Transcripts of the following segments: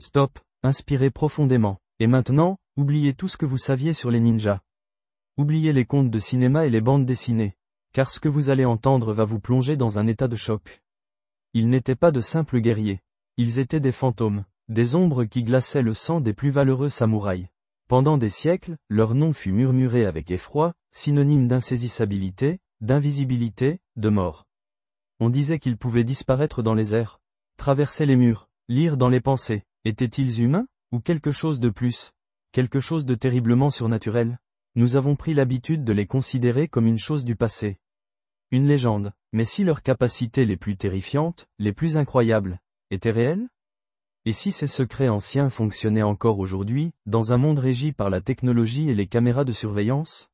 Stop, inspirez profondément. Et maintenant, oubliez tout ce que vous saviez sur les ninjas. Oubliez les contes de cinéma et les bandes dessinées, car ce que vous allez entendre va vous plonger dans un état de choc. Ils n'étaient pas de simples guerriers. Ils étaient des fantômes, des ombres qui glaçaient le sang des plus valeureux samouraïs. Pendant des siècles, leur nom fut murmuré avec effroi, synonyme d'insaisissabilité, d'invisibilité, de mort. On disait qu'ils pouvaient disparaître dans les airs, traverser les murs, lire dans les pensées. Étaient-ils humains, ou quelque chose de plus, quelque chose de terriblement surnaturel? Nous avons pris l'habitude de les considérer comme une chose du passé. Une légende, mais si leurs capacités les plus terrifiantes, les plus incroyables, étaient réelles? Et si ces secrets anciens fonctionnaient encore aujourd'hui, dans un monde régi par la technologie et les caméras de surveillance?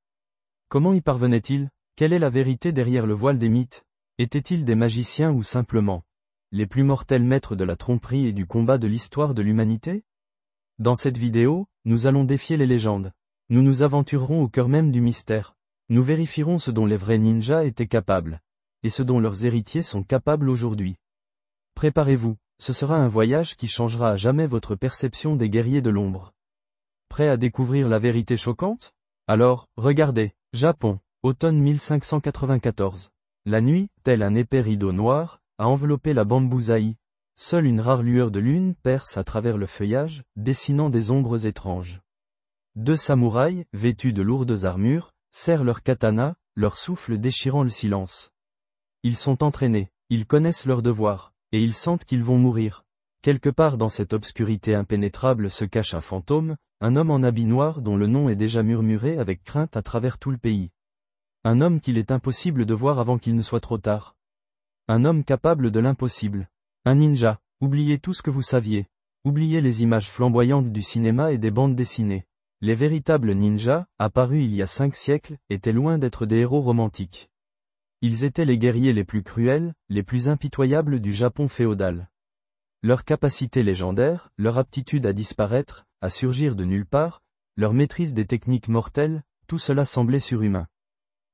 Comment y parvenaient-ils? Quelle est la vérité derrière le voile des mythes? Étaient-ils des magiciens ou simplement les plus mortels maîtres de la tromperie et du combat de l'histoire de l'humanité? Dans cette vidéo, nous allons défier les légendes. Nous nous aventurerons au cœur même du mystère. Nous vérifierons ce dont les vrais ninjas étaient capables, et ce dont leurs héritiers sont capables aujourd'hui. Préparez-vous, ce sera un voyage qui changera à jamais votre perception des guerriers de l'ombre. Prêt à découvrir la vérité choquante? Alors, regardez, Japon, automne 1594. La nuit, tel un épais rideau noir, a enveloppé la Bambusaï. Seule une rare lueur de lune perce à travers le feuillage, dessinant des ombres étranges. Deux samouraïs, vêtus de lourdes armures, serrent leurs katanas, leur souffle déchirant le silence. Ils sont entraînés, ils connaissent leur devoir, et ils sentent qu'ils vont mourir. Quelque part dans cette obscurité impénétrable se cache un fantôme, un homme en habit noir dont le nom est déjà murmuré avec crainte à travers tout le pays. Un homme qu'il est impossible de voir avant qu'il ne soit trop tard. Un homme capable de l'impossible. Un ninja. Oubliez tout ce que vous saviez. Oubliez les images flamboyantes du cinéma et des bandes dessinées. Les véritables ninjas, apparus il y a 5 siècles, étaient loin d'être des héros romantiques. Ils étaient les guerriers les plus cruels, les plus impitoyables du Japon féodal. Leur capacité légendaire, leur aptitude à disparaître, à surgir de nulle part, leur maîtrise des techniques mortelles, tout cela semblait surhumain.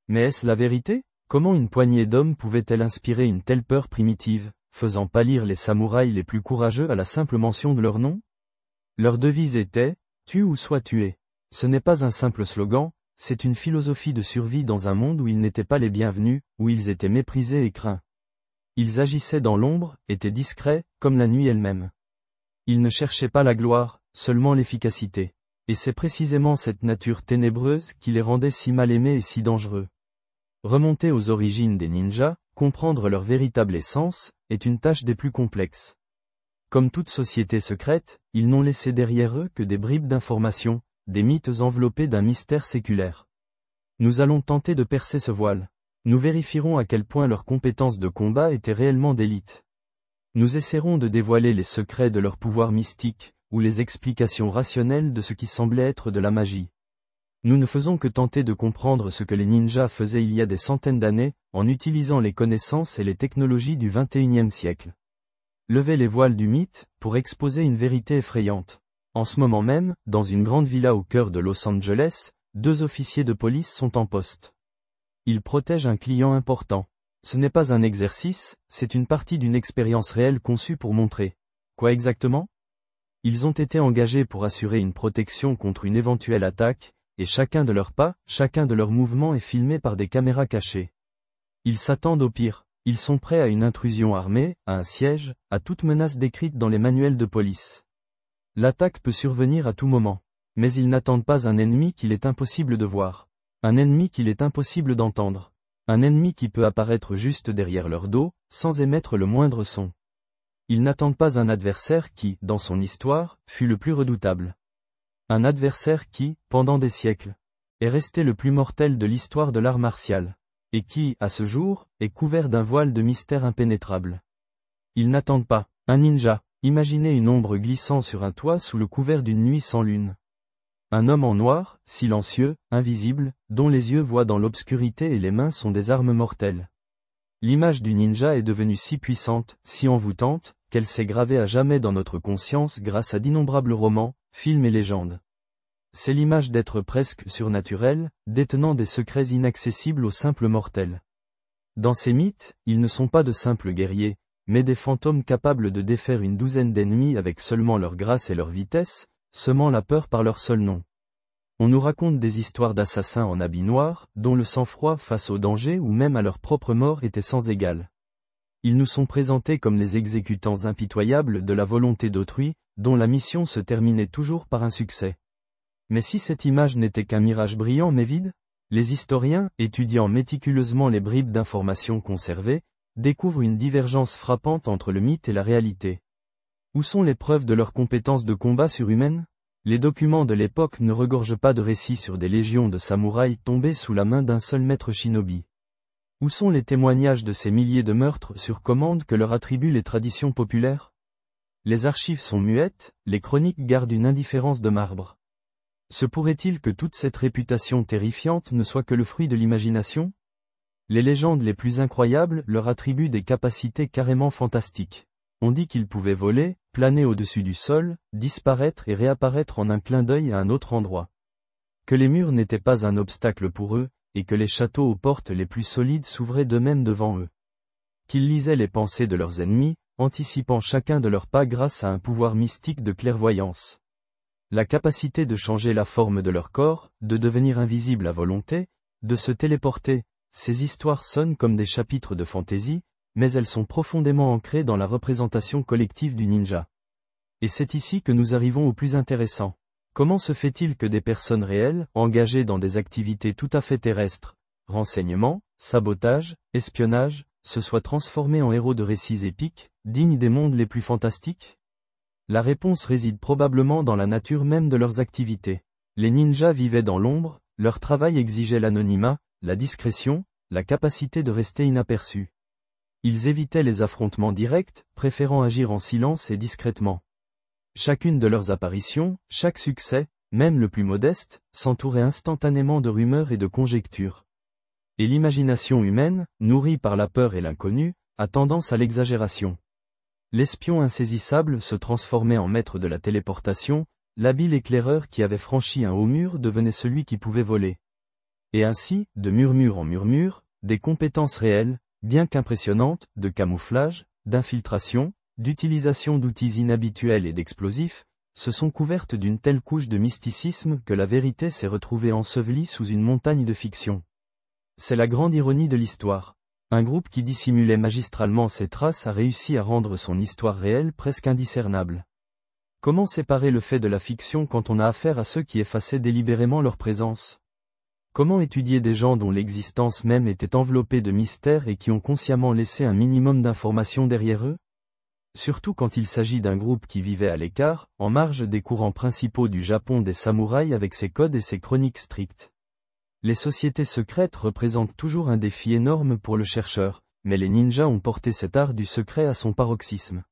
Mais est-ce la vérité? Comment une poignée d'hommes pouvait-elle inspirer une telle peur primitive, faisant pâlir les samouraïs les plus courageux à la simple mention de leur nom? Leur devise était « Tue ou sois tué ». Ce n'est pas un simple slogan, c'est une philosophie de survie dans un monde où ils n'étaient pas les bienvenus, où ils étaient méprisés et craints. Ils agissaient dans l'ombre, étaient discrets, comme la nuit elle-même. Ils ne cherchaient pas la gloire, seulement l'efficacité. Et c'est précisément cette nature ténébreuse qui les rendait si mal aimés et si dangereux. Remonter aux origines des ninjas, comprendre leur véritable essence, est une tâche des plus complexes. Comme toute société secrète, ils n'ont laissé derrière eux que des bribes d'informations, des mythes enveloppés d'un mystère séculaire. Nous allons tenter de percer ce voile. Nous vérifierons à quel point leurs compétences de combat étaient réellement d'élite. Nous essaierons de dévoiler les secrets de leur pouvoir mystique, ou les explications rationnelles de ce qui semblait être de la magie. Nous ne faisons que tenter de comprendre ce que les ninjas faisaient il y a des centaines d'années, en utilisant les connaissances et les technologies du XXIe siècle. Levez les voiles du mythe, pour exposer une vérité effrayante. En ce moment même, dans une grande villa au cœur de Los Angeles, 2 officiers de police sont en poste. Ils protègent un client important. Ce n'est pas un exercice, c'est une partie d'une expérience réelle conçue pour montrer. Quoi exactement? Ils ont été engagés pour assurer une protection contre une éventuelle attaque, et chacun de leurs pas, chacun de leurs mouvements est filmé par des caméras cachées. Ils s'attendent au pire, ils sont prêts à une intrusion armée, à un siège, à toute menace décrite dans les manuels de police. L'attaque peut survenir à tout moment, mais ils n'attendent pas un ennemi qu'il est impossible de voir, un ennemi qu'il est impossible d'entendre, un ennemi qui peut apparaître juste derrière leur dos, sans émettre le moindre son. Ils n'attendent pas un adversaire qui, dans son histoire, fut le plus redoutable. Un adversaire qui, pendant des siècles, est resté le plus mortel de l'histoire de l'art martial, et qui, à ce jour, est couvert d'un voile de mystère impénétrable. Ils n'attendent pas un ninja. Imaginez une ombre glissant sur un toit sous le couvert d'une nuit sans lune. Un homme en noir, silencieux, invisible, dont les yeux voient dans l'obscurité et les mains sont des armes mortelles. L'image du ninja est devenue si puissante, si envoûtante, qu'elle s'est gravée à jamais dans notre conscience grâce à d'innombrables romans, films et légendes. C'est l'image d'êtres presque surnaturels, détenant des secrets inaccessibles aux simples mortels. Dans ces mythes, ils ne sont pas de simples guerriers, mais des fantômes capables de défaire une douzaine d'ennemis avec seulement leur grâce et leur vitesse, semant la peur par leur seul nom. On nous raconte des histoires d'assassins en habits noirs, dont le sang-froid face au danger ou même à leur propre mort était sans égal. Ils nous sont présentés comme les exécutants impitoyables de la volonté d'autrui, dont la mission se terminait toujours par un succès. Mais si cette image n'était qu'un mirage brillant mais vide, les historiens, étudiant méticuleusement les bribes d'informations conservées, découvrent une divergence frappante entre le mythe et la réalité. Où sont les preuves de leurs compétences de combat surhumaines ? Les documents de l'époque ne regorgent pas de récits sur des légions de samouraïs tombés sous la main d'un seul maître shinobi. Où sont les témoignages de ces milliers de meurtres sur commande que leur attribuent les traditions populaires ? Les archives sont muettes, les chroniques gardent une indifférence de marbre. Se pourrait-il que toute cette réputation terrifiante ne soit que le fruit de l'imagination ? Les légendes les plus incroyables leur attribuent des capacités carrément fantastiques. On dit qu'ils pouvaient voler, planer au-dessus du sol, disparaître et réapparaître en un clin d'œil à un autre endroit. Que les murs n'étaient pas un obstacle pour eux, et que les châteaux aux portes les plus solides s'ouvraient d'eux-mêmes devant eux. Qu'ils lisaient les pensées de leurs ennemis, anticipant chacun de leurs pas grâce à un pouvoir mystique de clairvoyance. La capacité de changer la forme de leur corps, de devenir invisible à volonté, de se téléporter, ces histoires sonnent comme des chapitres de fantaisie, mais elles sont profondément ancrées dans la représentation collective du ninja. Et c'est ici que nous arrivons au plus intéressant. Comment se fait-il que des personnes réelles, engagées dans des activités tout à fait terrestres, renseignement, sabotage, espionnage, se soient transformées en héros de récits épiques, dignes des mondes les plus fantastiques ? La réponse réside probablement dans la nature même de leurs activités. Les ninjas vivaient dans l'ombre, leur travail exigeait l'anonymat, la discrétion, la capacité de rester inaperçus. Ils évitaient les affrontements directs, préférant agir en silence et discrètement. Chacune de leurs apparitions, chaque succès, même le plus modeste, s'entourait instantanément de rumeurs et de conjectures. Et l'imagination humaine, nourrie par la peur et l'inconnu, a tendance à l'exagération. L'espion insaisissable se transformait en maître de la téléportation, l'habile éclaireur qui avait franchi un haut mur devenait celui qui pouvait voler. Et ainsi, de murmure en murmure, des compétences réelles, bien qu'impressionnantes, de camouflage, d'infiltration, d'utilisation d'outils inhabituels et d'explosifs, se sont couvertes d'une telle couche de mysticisme que la vérité s'est retrouvée ensevelie sous une montagne de fiction. C'est la grande ironie de l'histoire. Un groupe qui dissimulait magistralement ses traces a réussi à rendre son histoire réelle presque indiscernable. Comment séparer le fait de la fiction quand on a affaire à ceux qui effaçaient délibérément leur présence ? Comment étudier des gens dont l'existence même était enveloppée de mystères et qui ont consciemment laissé un minimum d'informations derrière eux ? Surtout quand il s'agit d'un groupe qui vivait à l'écart, en marge des courants principaux du Japon des samouraïs avec ses codes et ses chroniques strictes. Les sociétés secrètes représentent toujours un défi énorme pour le chercheur, mais les ninjas ont porté cet art du secret à son paroxysme.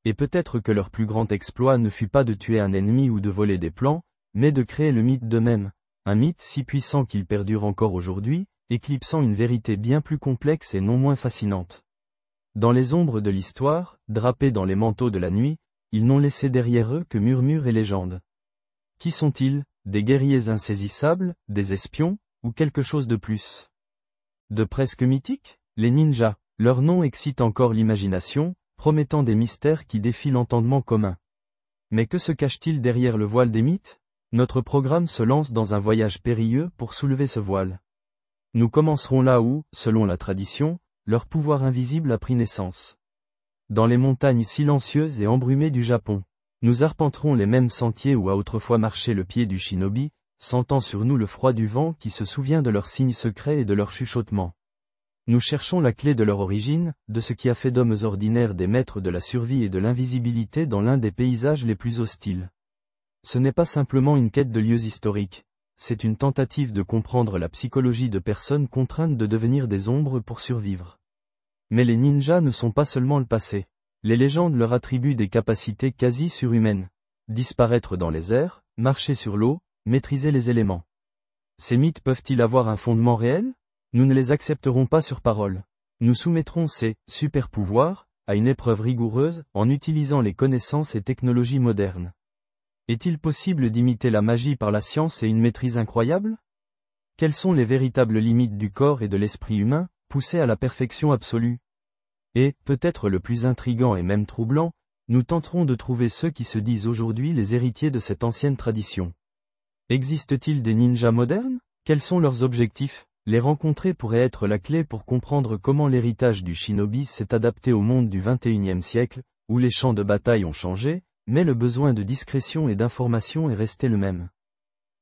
Et peut-être que leur plus grand exploit ne fut pas de tuer un ennemi ou de voler des plans, mais de créer le mythe d'eux-mêmes, un mythe si puissant qu'il perdure encore aujourd'hui, éclipsant une vérité bien plus complexe et non moins fascinante. Dans les ombres de l'histoire, drapés dans les manteaux de la nuit, ils n'ont laissé derrière eux que murmures et légendes. Qui sont-ils ? Des guerriers insaisissables, des espions, ou quelque chose de plus ? De presque mythique ? Les ninjas. Leur nom excite encore l'imagination, promettant des mystères qui défient l'entendement commun. Mais que se cache-t-il derrière le voile des mythes ? Notre programme se lance dans un voyage périlleux pour soulever ce voile. Nous commencerons là où, selon la tradition, leur pouvoir invisible a pris naissance. Dans les montagnes silencieuses et embrumées du Japon. Nous arpenterons les mêmes sentiers où a autrefois marché le pied du shinobi, sentant sur nous le froid du vent qui se souvient de leurs signes secrets et de leurs chuchotements. Nous cherchons la clé de leur origine, de ce qui a fait d'hommes ordinaires des maîtres de la survie et de l'invisibilité dans l'un des paysages les plus hostiles. Ce n'est pas simplement une quête de lieux historiques, c'est une tentative de comprendre la psychologie de personnes contraintes de devenir des ombres pour survivre. Mais les ninjas ne sont pas seulement le passé. Les légendes leur attribuent des capacités quasi surhumaines. Disparaître dans les airs, marcher sur l'eau, maîtriser les éléments. Ces mythes peuvent-ils avoir un fondement réel ? Nous ne les accepterons pas sur parole. Nous soumettrons ces « super-pouvoirs » à une épreuve rigoureuse en utilisant les connaissances et technologies modernes. Est-il possible d'imiter la magie par la science et une maîtrise incroyable ? Quelles sont les véritables limites du corps et de l'esprit humain, poussés à la perfection absolue ? Et, peut-être le plus intrigant et même troublant, nous tenterons de trouver ceux qui se disent aujourd'hui les héritiers de cette ancienne tradition. Existe-t-il des ninjas modernes? Quels sont leurs objectifs? Les rencontrer pourrait être la clé pour comprendre comment l'héritage du shinobi s'est adapté au monde du XXIe siècle, où les champs de bataille ont changé, mais le besoin de discrétion et d'information est resté le même.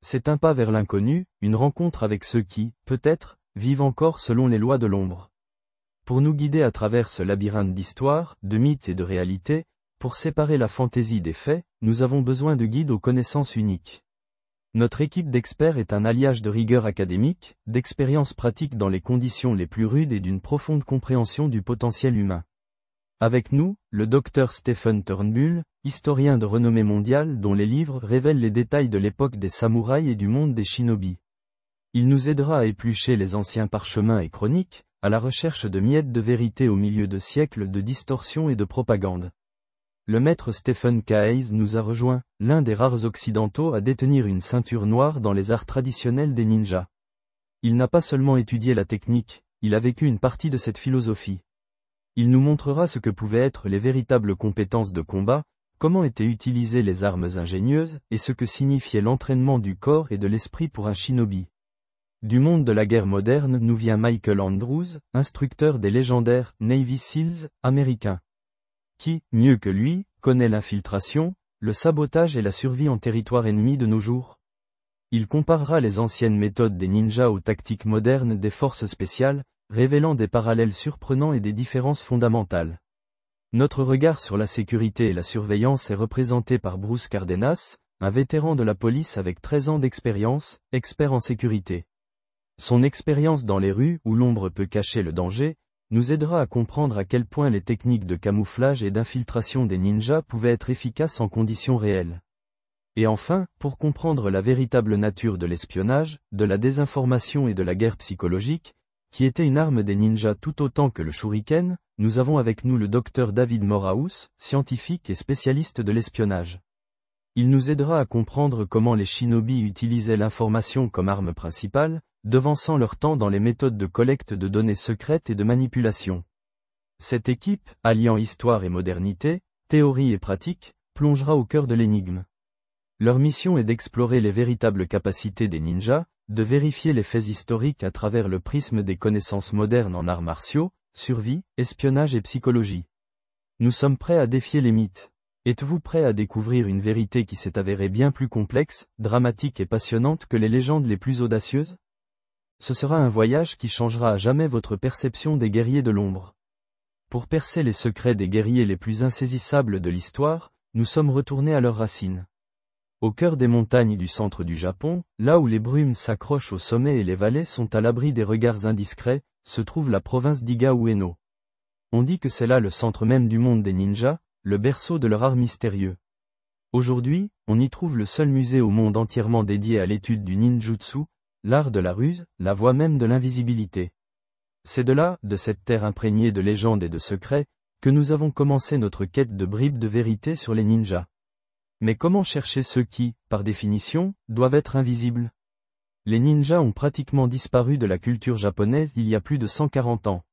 C'est un pas vers l'inconnu, une rencontre avec ceux qui, peut-être, vivent encore selon les lois de l'ombre. Pour nous guider à travers ce labyrinthe d'histoire, de mythes et de réalités, pour séparer la fantaisie des faits, nous avons besoin de guides aux connaissances uniques. Notre équipe d'experts est un alliage de rigueur académique, d'expérience pratique dans les conditions les plus rudes et d'une profonde compréhension du potentiel humain. Avec nous, le Dr Stephen Turnbull, historien de renommée mondiale dont les livres révèlent les détails de l'époque des samouraïs et du monde des shinobi. Il nous aidera à éplucher les anciens parchemins et chroniques, à la recherche de miettes de vérité au milieu de siècles de distorsion et de propagande. Le maître Stephen Hayes nous a rejoint, l'un des rares occidentaux à détenir une ceinture noire dans les arts traditionnels des ninjas. Il n'a pas seulement étudié la technique, il a vécu une partie de cette philosophie. Il nous montrera ce que pouvaient être les véritables compétences de combat, comment étaient utilisées les armes ingénieuses, et ce que signifiait l'entraînement du corps et de l'esprit pour un shinobi. Du monde de la guerre moderne nous vient Michael Andrews, instructeur des légendaires Navy Seals américains. Qui, mieux que lui, connaît l'infiltration, le sabotage et la survie en territoire ennemi de nos jours? Il comparera les anciennes méthodes des ninjas aux tactiques modernes des forces spéciales, révélant des parallèles surprenants et des différences fondamentales. Notre regard sur la sécurité et la surveillance est représenté par Bruce Cardenas, un vétéran de la police avec 13 ans d'expérience, expert en sécurité. Son expérience dans les rues où l'ombre peut cacher le danger, nous aidera à comprendre à quel point les techniques de camouflage et d'infiltration des ninjas pouvaient être efficaces en conditions réelles. Et enfin, pour comprendre la véritable nature de l'espionnage, de la désinformation et de la guerre psychologique, qui était une arme des ninjas tout autant que le shuriken, nous avons avec nous le Dr David Moraus, scientifique et spécialiste de l'espionnage. Il nous aidera à comprendre comment les shinobi utilisaient l'information comme arme principale, devançant leur temps dans les méthodes de collecte de données secrètes et de manipulation. Cette équipe, alliant histoire et modernité, théorie et pratique, plongera au cœur de l'énigme. Leur mission est d'explorer les véritables capacités des ninjas, de vérifier les faits historiques à travers le prisme des connaissances modernes en arts martiaux, survie, espionnage et psychologie. Nous sommes prêts à défier les mythes. Êtes-vous prêt à découvrir une vérité qui s'est avérée bien plus complexe, dramatique et passionnante que les légendes les plus audacieuses? Ce sera un voyage qui changera à jamais votre perception des guerriers de l'ombre. Pour percer les secrets des guerriers les plus insaisissables de l'histoire, nous sommes retournés à leurs racines. Au cœur des montagnes du centre du Japon, là où les brumes s'accrochent au sommet et les vallées sont à l'abri des regards indiscrets, se trouve la province d'Iga Ueno. On dit que c'est là le centre même du monde des ninjas, le berceau de leur art mystérieux. Aujourd'hui, on y trouve le seul musée au monde entièrement dédié à l'étude du ninjutsu, l'art de la ruse, la voie même de l'invisibilité. C'est de là, de cette terre imprégnée de légendes et de secrets, que nous avons commencé notre quête de bribes de vérité sur les ninjas. Mais comment chercher ceux qui, par définition, doivent être invisibles? Les ninjas ont pratiquement disparu de la culture japonaise il y a plus de 140 ans.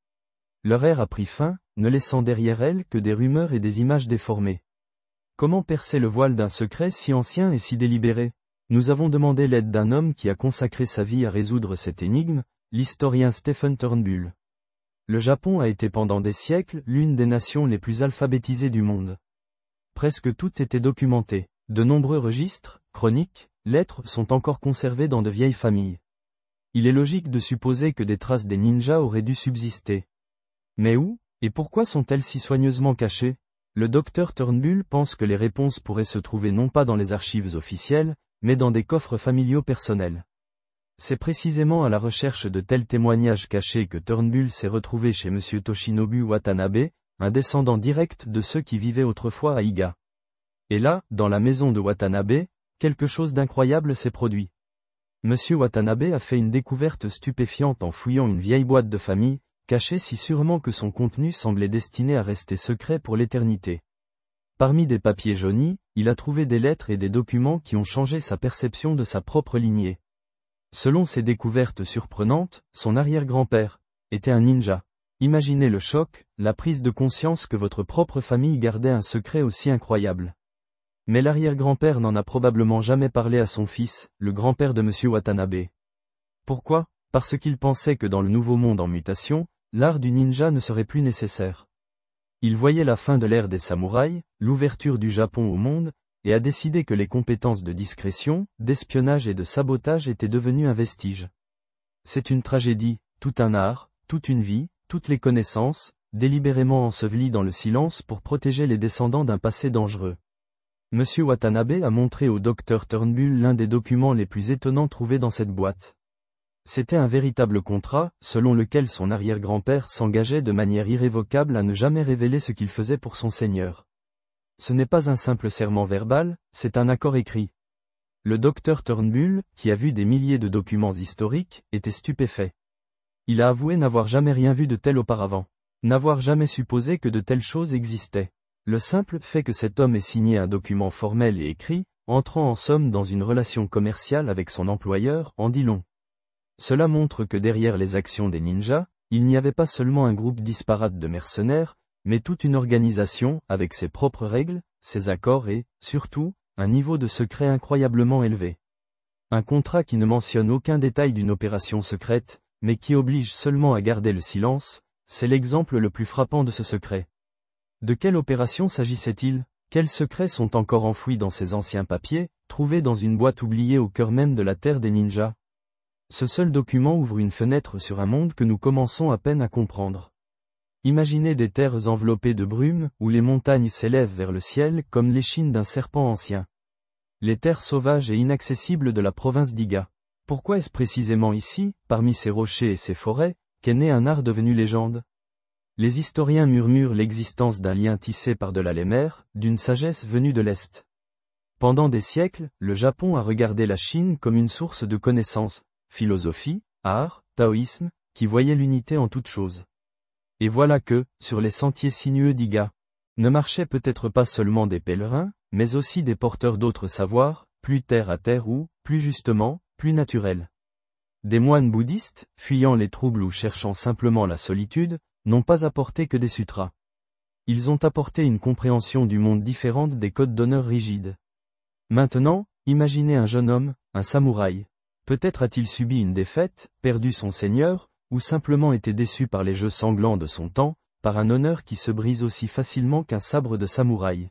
Leur ère a pris fin, ne laissant derrière elle que des rumeurs et des images déformées. Comment percer le voile d'un secret si ancien et si délibéré? Nous avons demandé l'aide d'un homme qui a consacré sa vie à résoudre cette énigme, l'historien Stephen Turnbull. Le Japon a été pendant des siècles l'une des nations les plus alphabétisées du monde. Presque tout était documenté. De nombreux registres, chroniques, lettres sont encore conservés dans de vieilles familles. Il est logique de supposer que des traces des ninjas auraient dû subsister. Mais où, et pourquoi sont-elles si soigneusement cachées? Le docteur Turnbull pense que les réponses pourraient se trouver non pas dans les archives officielles, mais dans des coffres familiaux personnels. C'est précisément à la recherche de tels témoignages cachés que Turnbull s'est retrouvé chez M. Toshinobu Watanabe, un descendant direct de ceux qui vivaient autrefois à Iga. Et là, dans la maison de Watanabe, quelque chose d'incroyable s'est produit. M. Watanabe a fait une découverte stupéfiante en fouillant une vieille boîte de famille, cachée si sûrement que son contenu semblait destiné à rester secret pour l'éternité. Parmi des papiers jaunis, il a trouvé des lettres et des documents qui ont changé sa perception de sa propre lignée. Selon ces découvertes surprenantes, son arrière-grand-père était un ninja. Imaginez le choc, la prise de conscience que votre propre famille gardait un secret aussi incroyable. Mais l'arrière-grand-père n'en a probablement jamais parlé à son fils, le grand-père de Monsieur Watanabe. Pourquoi? Parce qu'il pensait que dans le nouveau monde en mutation, l'art du ninja ne serait plus nécessaire. Il voyait la fin de l'ère des samouraïs, l'ouverture du Japon au monde, et a décidé que les compétences de discrétion, d'espionnage et de sabotage étaient devenues un vestige. C'est une tragédie, tout un art, toute une vie, toutes les connaissances, délibérément ensevelies dans le silence pour protéger les descendants d'un passé dangereux. Monsieur Watanabe a montré au docteur Turnbull l'un des documents les plus étonnants trouvés dans cette boîte. C'était un véritable contrat, selon lequel son arrière-grand-père s'engageait de manière irrévocable à ne jamais révéler ce qu'il faisait pour son seigneur. Ce n'est pas un simple serment verbal, c'est un accord écrit. Le docteur Turnbull, qui a vu des milliers de documents historiques, était stupéfait. Il a avoué n'avoir jamais rien vu de tel auparavant, n'avoir jamais supposé que de telles choses existaient. Le simple fait que cet homme ait signé un document formel et écrit, entrant en somme dans une relation commerciale avec son employeur, en dit long. Cela montre que derrière les actions des ninjas, il n'y avait pas seulement un groupe disparate de mercenaires, mais toute une organisation, avec ses propres règles, ses accords et, surtout, un niveau de secret incroyablement élevé. Un contrat qui ne mentionne aucun détail d'une opération secrète, mais qui oblige seulement à garder le silence, c'est l'exemple le plus frappant de ce secret. De quelle opération s'agissait-il? Quels secrets sont encore enfouis dans ces anciens papiers, trouvés dans une boîte oubliée au cœur même de la terre des ninjas? Ce seul document ouvre une fenêtre sur un monde que nous commençons à peine à comprendre. Imaginez des terres enveloppées de brume, où les montagnes s'élèvent vers le ciel comme l'échine d'un serpent ancien. Les terres sauvages et inaccessibles de la province d'Iga. Pourquoi est-ce précisément ici, parmi ces rochers et ces forêts, qu'est né un art devenu légende? Les historiens murmurent l'existence d'un lien tissé par-delà les mers, d'une sagesse venue de l'Est. Pendant des siècles, le Japon a regardé la Chine comme une source de connaissances, philosophie, art, taoïsme, qui voyait l'unité en toute chose. Et voilà que, sur les sentiers sinueux d'Iga, ne marchaient peut-être pas seulement des pèlerins, mais aussi des porteurs d'autres savoirs, plus terre à terre ou, plus justement, plus naturels. Des moines bouddhistes, fuyant les troubles ou cherchant simplement la solitude, n'ont pas apporté que des sutras. Ils ont apporté une compréhension du monde différente des codes d'honneur rigides. Maintenant, imaginez un jeune homme, un samouraï. Peut-être a-t-il subi une défaite, perdu son seigneur, ou simplement été déçu par les jeux sanglants de son temps, par un honneur qui se brise aussi facilement qu'un sabre de samouraï.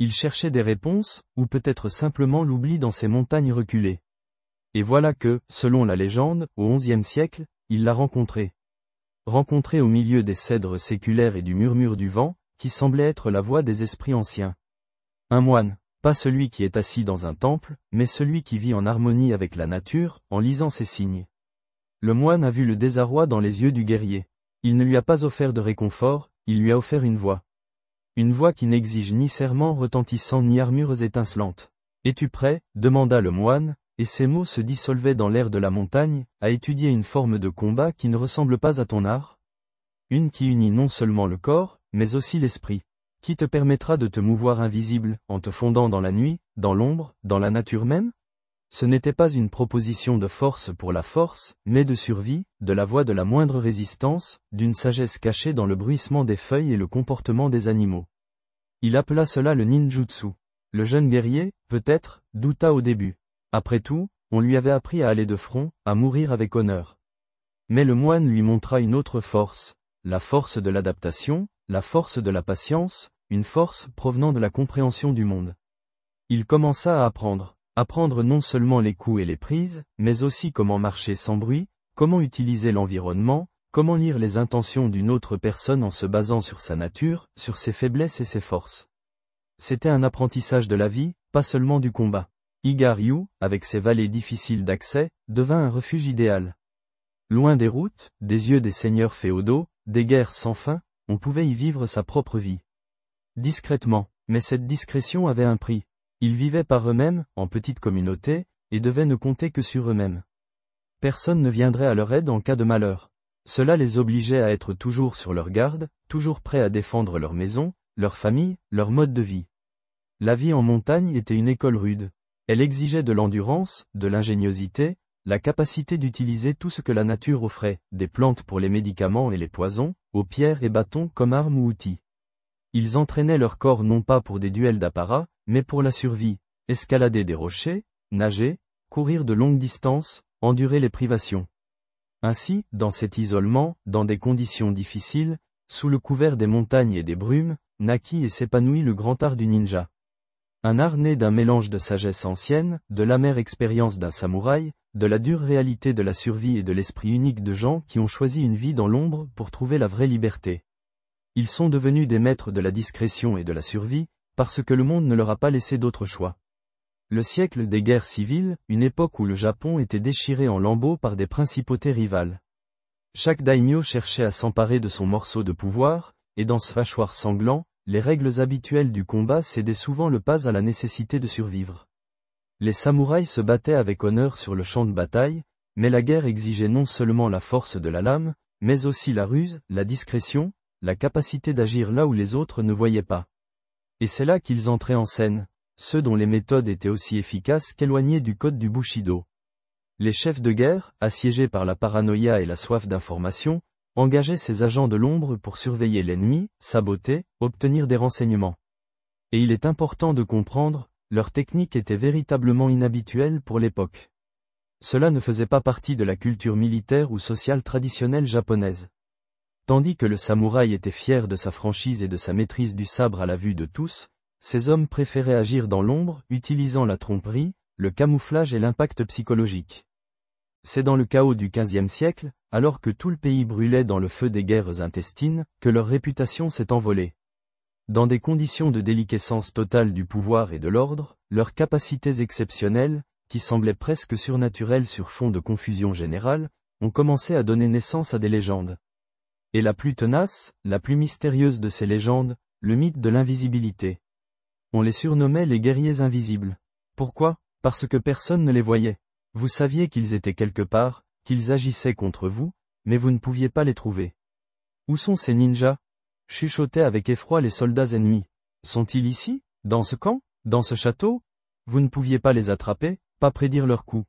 Il cherchait des réponses, ou peut-être simplement l'oubli dans ces montagnes reculées. Et voilà que, selon la légende, au XIe siècle, il l'a rencontré. Rencontré au milieu des cèdres séculaires et du murmure du vent, qui semblait être la voix des esprits anciens. Un moine. Pas celui qui est assis dans un temple, mais celui qui vit en harmonie avec la nature, en lisant ses signes. Le moine a vu le désarroi dans les yeux du guerrier. Il ne lui a pas offert de réconfort, il lui a offert une voix. Une voix qui n'exige ni serment retentissant ni armures étincelantes. « Es-tu prêt ?» demanda le moine, et ces mots se dissolvaient dans l'air de la montagne, à étudier une forme de combat qui ne ressemble pas à ton art? Une qui unit non seulement le corps, mais aussi l'esprit. Qui te permettra de te mouvoir invisible, en te fondant dans la nuit, dans l'ombre, dans la nature même? Ce n'était pas une proposition de force pour la force, mais de survie, de la voix de la moindre résistance, d'une sagesse cachée dans le bruissement des feuilles et le comportement des animaux. Il appela cela le ninjutsu. Le jeune guerrier, peut-être, douta au début. Après tout, on lui avait appris à aller de front, à mourir avec honneur. Mais le moine lui montra une autre force, la force de l'adaptation, la force de la patience, une force provenant de la compréhension du monde. Il commença à apprendre non seulement les coups et les prises, mais aussi comment marcher sans bruit, comment utiliser l'environnement, comment lire les intentions d'une autre personne en se basant sur sa nature, sur ses faiblesses et ses forces. C'était un apprentissage de la vie, pas seulement du combat. Iga-ryu, avec ses vallées difficiles d'accès, devint un refuge idéal. Loin des routes, des yeux des seigneurs féodaux, des guerres sans fin, on pouvait y vivre sa propre vie. Discrètement, mais cette discrétion avait un prix. Ils vivaient par eux-mêmes, en petite communauté, et devaient ne compter que sur eux-mêmes. Personne ne viendrait à leur aide en cas de malheur. Cela les obligeait à être toujours sur leur garde, toujours prêts à défendre leur maison, leur famille, leur mode de vie. La vie en montagne était une école rude. Elle exigeait de l'endurance, de l'ingéniosité, la capacité d'utiliser tout ce que la nature offrait, des plantes pour les médicaments et les poisons, aux pierres et bâtons comme armes ou outils. Ils entraînaient leur corps non pas pour des duels d'apparat, mais pour la survie, escalader des rochers, nager, courir de longues distances, endurer les privations. Ainsi, dans cet isolement, dans des conditions difficiles, sous le couvert des montagnes et des brumes, naquit et s'épanouit le grand art du ninja. Un art né d'un mélange de sagesse ancienne, de l'amère expérience d'un samouraï, de la dure réalité de la survie et de l'esprit unique de gens qui ont choisi une vie dans l'ombre pour trouver la vraie liberté. Ils sont devenus des maîtres de la discrétion et de la survie, parce que le monde ne leur a pas laissé d'autre choix. Le siècle des guerres civiles, une époque où le Japon était déchiré en lambeaux par des principautés rivales. Chaque daimyo cherchait à s'emparer de son morceau de pouvoir, et dans ce hachoir sanglant, les règles habituelles du combat cédaient souvent le pas à la nécessité de survivre. Les samouraïs se battaient avec honneur sur le champ de bataille, mais la guerre exigeait non seulement la force de la lame, mais aussi la ruse, la discrétion, la capacité d'agir là où les autres ne voyaient pas. Et c'est là qu'ils entraient en scène, ceux dont les méthodes étaient aussi efficaces qu'éloignées du code du Bushido. Les chefs de guerre, assiégés par la paranoïa et la soif d'information, engageaient ces agents de l'ombre pour surveiller l'ennemi, saboter, obtenir des renseignements. Et il est important de comprendre, leur technique était véritablement inhabituelle pour l'époque. Cela ne faisait pas partie de la culture militaire ou sociale traditionnelle japonaise. Tandis que le samouraï était fier de sa franchise et de sa maîtrise du sabre à la vue de tous, ces hommes préféraient agir dans l'ombre, utilisant la tromperie, le camouflage et l'impact psychologique. C'est dans le chaos du XVe siècle, alors que tout le pays brûlait dans le feu des guerres intestines, que leur réputation s'est envolée. Dans des conditions de déliquescence totale du pouvoir et de l'ordre, leurs capacités exceptionnelles, qui semblaient presque surnaturelles sur fond de confusion générale, ont commencé à donner naissance à des légendes. Et la plus tenace, la plus mystérieuse de ces légendes, le mythe de l'invisibilité. On les surnommait les guerriers invisibles. Pourquoi ? Parce que personne ne les voyait. Vous saviez qu'ils étaient quelque part, qu'ils agissaient contre vous, mais vous ne pouviez pas les trouver. Où sont ces ninjas ? Chuchotaient avec effroi les soldats ennemis. Sont-ils ici, dans ce camp, dans ce château ? Vous ne pouviez pas les attraper, pas prédire leurs coups.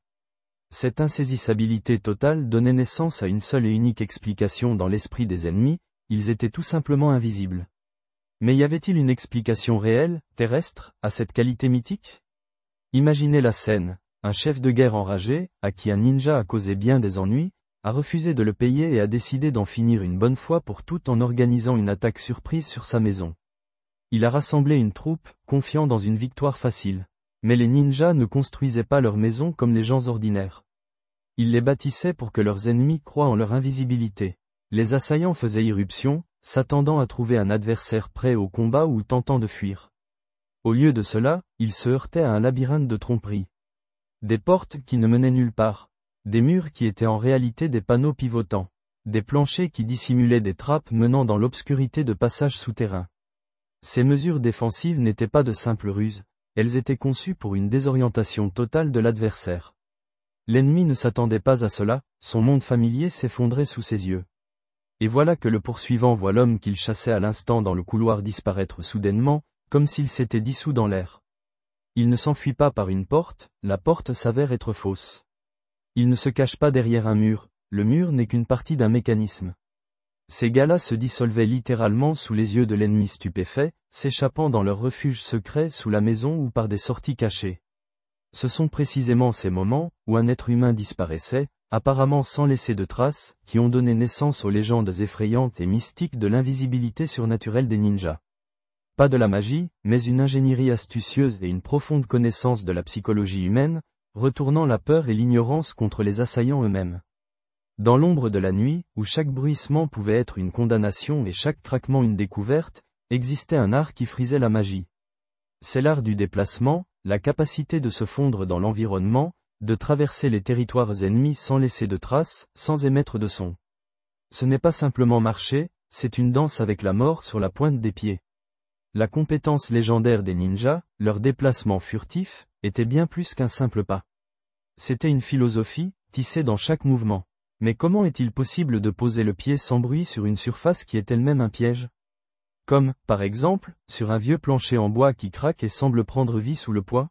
Cette insaisissabilité totale donnait naissance à une seule et unique explication dans l'esprit des ennemis, ils étaient tout simplement invisibles. Mais y avait-il une explication réelle, terrestre, à cette qualité mythique ? Imaginez la scène, un chef de guerre enragé, à qui un ninja a causé bien des ennuis, a refusé de le payer et a décidé d'en finir une bonne fois pour toutes en organisant une attaque surprise sur sa maison. Il a rassemblé une troupe, confiant dans une victoire facile. Mais les ninjas ne construisaient pas leurs maisons comme les gens ordinaires. Ils les bâtissaient pour que leurs ennemis croient en leur invisibilité. Les assaillants faisaient irruption, s'attendant à trouver un adversaire prêt au combat ou tentant de fuir. Au lieu de cela, ils se heurtaient à un labyrinthe de tromperies. Des portes qui ne menaient nulle part. Des murs qui étaient en réalité des panneaux pivotants. Des planchers qui dissimulaient des trappes menant dans l'obscurité de passages souterrains. Ces mesures défensives n'étaient pas de simples ruses. Elles étaient conçues pour une désorientation totale de l'adversaire. L'ennemi ne s'attendait pas à cela, son monde familier s'effondrait sous ses yeux. Et voilà que le poursuivant voit l'homme qu'il chassait à l'instant dans le couloir disparaître soudainement, comme s'il s'était dissous dans l'air. Il ne s'enfuit pas par une porte, la porte s'avère être fausse. Il ne se cache pas derrière un mur, le mur n'est qu'une partie d'un mécanisme. Ces gars-là se dissolvaient littéralement sous les yeux de l'ennemi stupéfait, s'échappant dans leur refuge secret sous la maison ou par des sorties cachées. Ce sont précisément ces moments, où un être humain disparaissait, apparemment sans laisser de traces, qui ont donné naissance aux légendes effrayantes et mystiques de l'invisibilité surnaturelle des ninjas. Pas de la magie, mais une ingénierie astucieuse et une profonde connaissance de la psychologie humaine, retournant la peur et l'ignorance contre les assaillants eux-mêmes. Dans l'ombre de la nuit, où chaque bruissement pouvait être une condamnation et chaque craquement une découverte, existait un art qui frisait la magie. C'est l'art du déplacement, la capacité de se fondre dans l'environnement, de traverser les territoires ennemis sans laisser de traces, sans émettre de son. Ce n'est pas simplement marcher, c'est une danse avec la mort sur la pointe des pieds. La compétence légendaire des ninjas, leur déplacement furtif, était bien plus qu'un simple pas. C'était une philosophie, tissée dans chaque mouvement. Mais comment est-il possible de poser le pied sans bruit sur une surface qui est elle-même un piège ? Comme, par exemple, sur un vieux plancher en bois qui craque et semble prendre vie sous le poids ?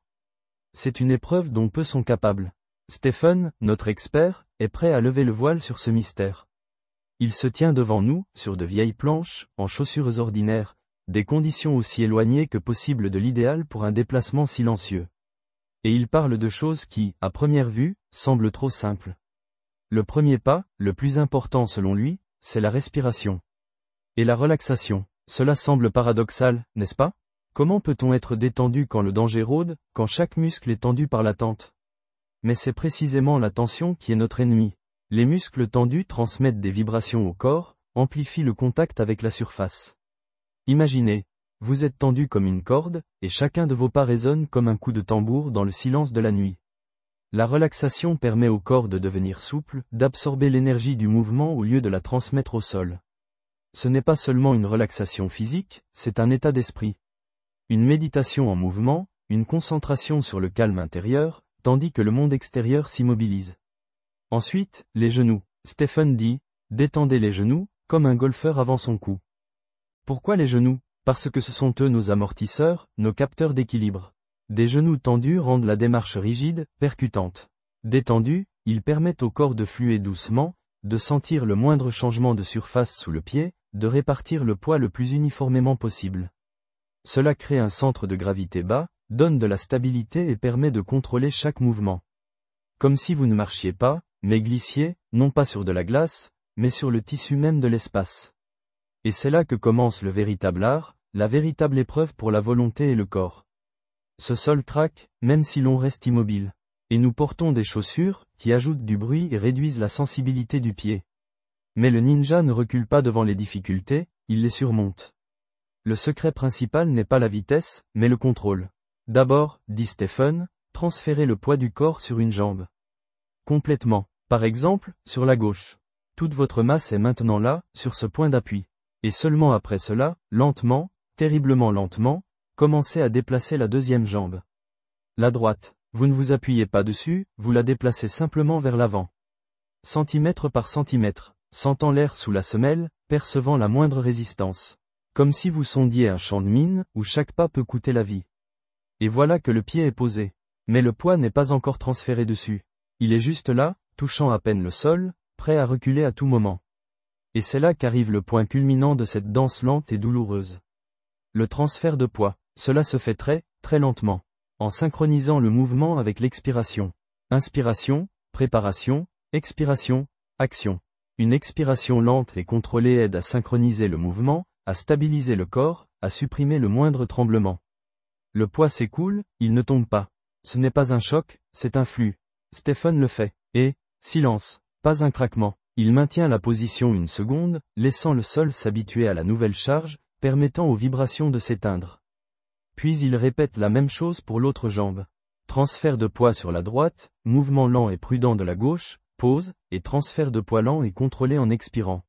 C'est une épreuve dont peu sont capables. Stephen, notre expert, est prêt à lever le voile sur ce mystère. Il se tient devant nous, sur de vieilles planches, en chaussures ordinaires, des conditions aussi éloignées que possible de l'idéal pour un déplacement silencieux. Et il parle de choses qui, à première vue, semblent trop simples. Le premier pas, le plus important selon lui, c'est la respiration. Et la relaxation. Cela semble paradoxal, n'est-ce pas? Comment peut-on être détendu quand le danger rôde, quand chaque muscle est tendu par l'attente? Mais c'est précisément la tension qui est notre ennemi. Les muscles tendus transmettent des vibrations au corps, amplifient le contact avec la surface. Imaginez, vous êtes tendu comme une corde, et chacun de vos pas résonne comme un coup de tambour dans le silence de la nuit. La relaxation permet au corps de devenir souple, d'absorber l'énergie du mouvement au lieu de la transmettre au sol. Ce n'est pas seulement une relaxation physique, c'est un état d'esprit. Une méditation en mouvement, une concentration sur le calme intérieur, tandis que le monde extérieur s'immobilise. Ensuite, les genoux. Stephen dit, détendez les genoux, comme un golfeur avant son coup. Pourquoi les genoux? Parce que ce sont eux nos amortisseurs, nos capteurs d'équilibre. Des genoux tendus rendent la démarche rigide, percutante. Détendus, ils permettent au corps de fluer doucement, de sentir le moindre changement de surface sous le pied, de répartir le poids le plus uniformément possible. Cela crée un centre de gravité bas, donne de la stabilité et permet de contrôler chaque mouvement. Comme si vous ne marchiez pas, mais glissiez, non pas sur de la glace, mais sur le tissu même de l'espace. Et c'est là que commence le véritable art, la véritable épreuve pour la volonté et le corps. Ce sol craque, même si l'on reste immobile. Et nous portons des chaussures, qui ajoutent du bruit et réduisent la sensibilité du pied. Mais le ninja ne recule pas devant les difficultés, il les surmonte. Le secret principal n'est pas la vitesse, mais le contrôle. D'abord, dit Stephen, transférez le poids du corps sur une jambe. Complètement. Par exemple, sur la gauche. Toute votre masse est maintenant là, sur ce point d'appui. Et seulement après cela, lentement, terriblement lentement, commencez à déplacer la deuxième jambe. La droite. Vous ne vous appuyez pas dessus, vous la déplacez simplement vers l'avant. Centimètre par centimètre, sentant l'air sous la semelle, percevant la moindre résistance. Comme si vous sondiez un champ de mine, où chaque pas peut coûter la vie. Et voilà que le pied est posé. Mais le poids n'est pas encore transféré dessus. Il est juste là, touchant à peine le sol, prêt à reculer à tout moment. Et c'est là qu'arrive le point culminant de cette danse lente et douloureuse. Le transfert de poids. Cela se fait très, très lentement. En synchronisant le mouvement avec l'expiration. Inspiration, préparation, expiration, action. Une expiration lente et contrôlée aide à synchroniser le mouvement, à stabiliser le corps, à supprimer le moindre tremblement. Le poids s'écoule, il ne tombe pas. Ce n'est pas un choc, c'est un flux. Stephen le fait. Et, silence, pas un craquement. Il maintient la position une seconde, laissant le sol s'habituer à la nouvelle charge, permettant aux vibrations de s'éteindre. Puis il répète la même chose pour l'autre jambe. Transfert de poids sur la droite, mouvement lent et prudent de la gauche, pause, et transfert de poids lent et contrôlé en expirant.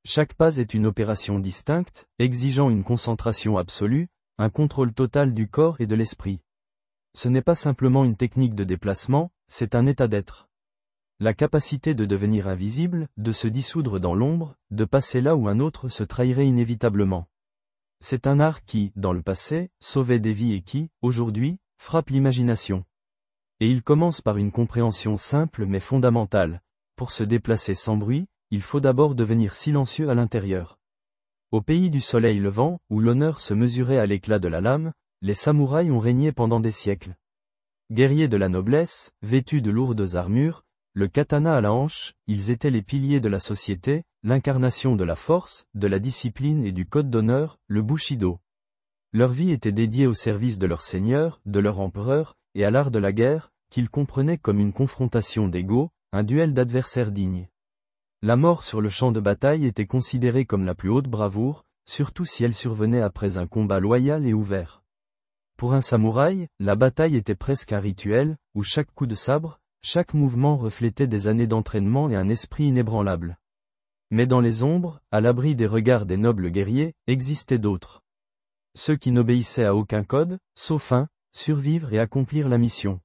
Chaque pas est une opération distincte, exigeant une concentration absolue, un contrôle total du corps et de l'esprit. Ce n'est pas simplement une technique de déplacement, c'est un état d'être. La capacité de devenir invisible, de se dissoudre dans l'ombre, de passer là où un autre se trahirait inévitablement. C'est un art qui, dans le passé, sauvait des vies et qui, aujourd'hui, frappe l'imagination. Et il commence par une compréhension simple mais fondamentale. Pour se déplacer sans bruit, il faut d'abord devenir silencieux à l'intérieur. Au pays du soleil levant, où l'honneur se mesurait à l'éclat de la lame, les samouraïs ont régné pendant des siècles. Guerriers de la noblesse, vêtus de lourdes armures, le katana à la hanche, ils étaient les piliers de la société, l'incarnation de la force, de la discipline et du code d'honneur, le bushido. Leur vie était dédiée au service de leur seigneur, de leur empereur, et à l'art de la guerre, qu'ils comprenaient comme une confrontation d'égaux, un duel d'adversaires dignes. La mort sur le champ de bataille était considérée comme la plus haute bravoure, surtout si elle survenait après un combat loyal et ouvert. Pour un samouraï, la bataille était presque un rituel, où chaque coup de sabre, chaque mouvement reflétait des années d'entraînement et un esprit inébranlable. Mais dans les ombres, à l'abri des regards des nobles guerriers, existaient d'autres. Ceux qui n'obéissaient à aucun code, sauf un, survivre et accomplir la mission.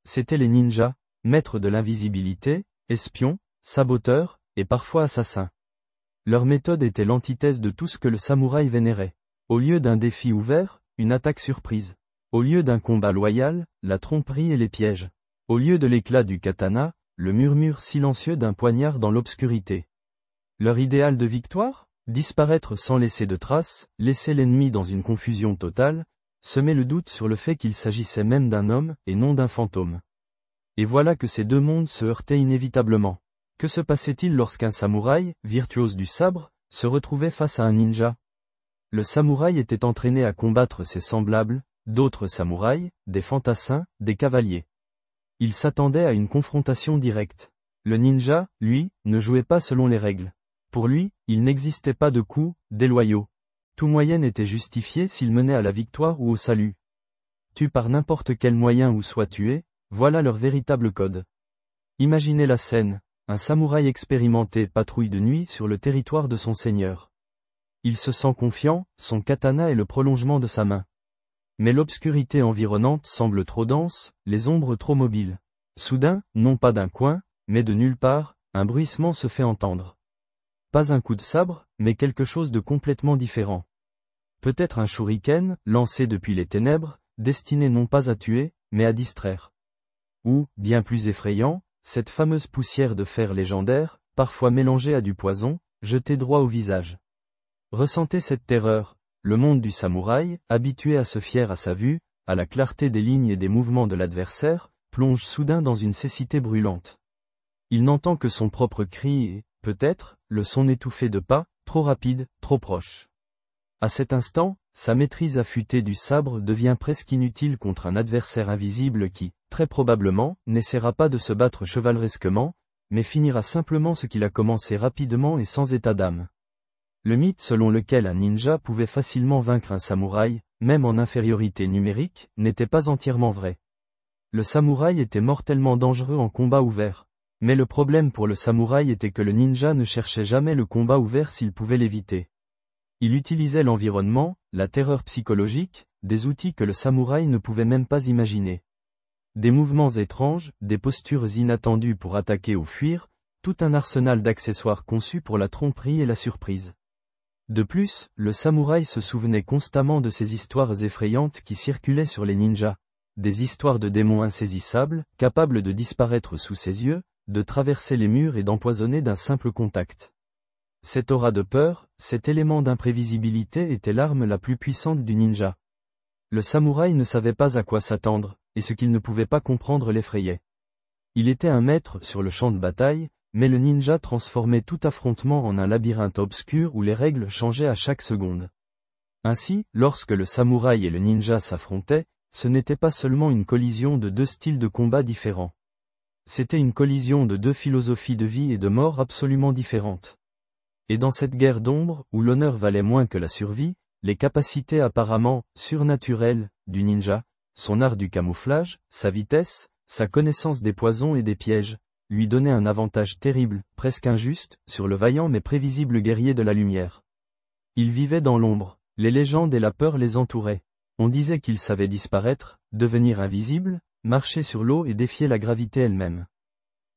C'étaient les ninjas, maîtres de l'invisibilité, espions, saboteurs, et parfois assassins. Leur méthode était l'antithèse de tout ce que le samouraï vénérait. Au lieu d'un défi ouvert, une attaque surprise. Au lieu d'un combat loyal, la tromperie et les pièges. Au lieu de l'éclat du katana, le murmure silencieux d'un poignard dans l'obscurité. Leur idéal de victoire? Disparaître sans laisser de traces, laisser l'ennemi dans une confusion totale, semer le doute sur le fait qu'il s'agissait même d'un homme et non d'un fantôme. Et voilà que ces deux mondes se heurtaient inévitablement. Que se passait-il lorsqu'un samouraï, virtuose du sabre, se retrouvait face à un ninja? Le samouraï était entraîné à combattre ses semblables, d'autres samouraïs, des fantassins, des cavaliers. Il s'attendait à une confrontation directe. Le ninja, lui, ne jouait pas selon les règles. Pour lui, il n'existait pas de coups déloyaux. Tout moyen était justifié s'il menait à la victoire ou au salut. Tue par n'importe quel moyen ou sois tué, voilà leur véritable code. Imaginez la scène, un samouraï expérimenté patrouille de nuit sur le territoire de son seigneur. Il se sent confiant, son katana est le prolongement de sa main. Mais l'obscurité environnante semble trop dense, les ombres trop mobiles. Soudain, non pas d'un coin, mais de nulle part, un bruissement se fait entendre. Pas un coup de sabre, mais quelque chose de complètement différent. Peut-être un shuriken, lancé depuis les ténèbres, destiné non pas à tuer, mais à distraire. Ou, bien plus effrayant, cette fameuse poussière de fer légendaire, parfois mélangée à du poison, jetée droit au visage. Ressentez cette terreur, le monde du samouraï, habitué à se fier à sa vue, à la clarté des lignes et des mouvements de l'adversaire, plonge soudain dans une cécité brûlante. Il n'entend que son propre cri et, peut-être, le son étouffé de pas, trop rapide, trop proche. À cet instant, sa maîtrise affûtée du sabre devient presque inutile contre un adversaire invisible qui, très probablement, n'essaiera pas de se battre chevaleresquement, mais finira simplement ce qu'il a commencé rapidement et sans état d'âme. Le mythe selon lequel un ninja pouvait facilement vaincre un samouraï, même en infériorité numérique, n'était pas entièrement vrai. Le samouraï était mortellement dangereux en combat ouvert. Mais le problème pour le samouraï était que le ninja ne cherchait jamais le combat ouvert s'il pouvait l'éviter. Il utilisait l'environnement, la terreur psychologique, des outils que le samouraï ne pouvait même pas imaginer. Des mouvements étranges, des postures inattendues pour attaquer ou fuir, tout un arsenal d'accessoires conçus pour la tromperie et la surprise. De plus, le samouraï se souvenait constamment de ces histoires effrayantes qui circulaient sur les ninjas. Des histoires de démons insaisissables, capables de disparaître sous ses yeux, de traverser les murs et d'empoisonner d'un simple contact. Cette aura de peur, cet élément d'imprévisibilité était l'arme la plus puissante du ninja. Le samouraï ne savait pas à quoi s'attendre, et ce qu'il ne pouvait pas comprendre l'effrayait. Il était un maître sur le champ de bataille, mais le ninja transformait tout affrontement en un labyrinthe obscur où les règles changeaient à chaque seconde. Ainsi, lorsque le samouraï et le ninja s'affrontaient, ce n'était pas seulement une collision de deux styles de combat différents. C'était une collision de deux philosophies de vie et de mort absolument différentes. Et dans cette guerre d'ombre, où l'honneur valait moins que la survie, les capacités apparemment surnaturelles du ninja, son art du camouflage, sa vitesse, sa connaissance des poisons et des pièges, lui donnaient un avantage terrible, presque injuste, sur le vaillant mais prévisible guerrier de la lumière. Il vivait dans l'ombre, les légendes et la peur les entouraient. On disait qu'il savait disparaître, devenir invisible, marcher sur l'eau et défier la gravité elle-même.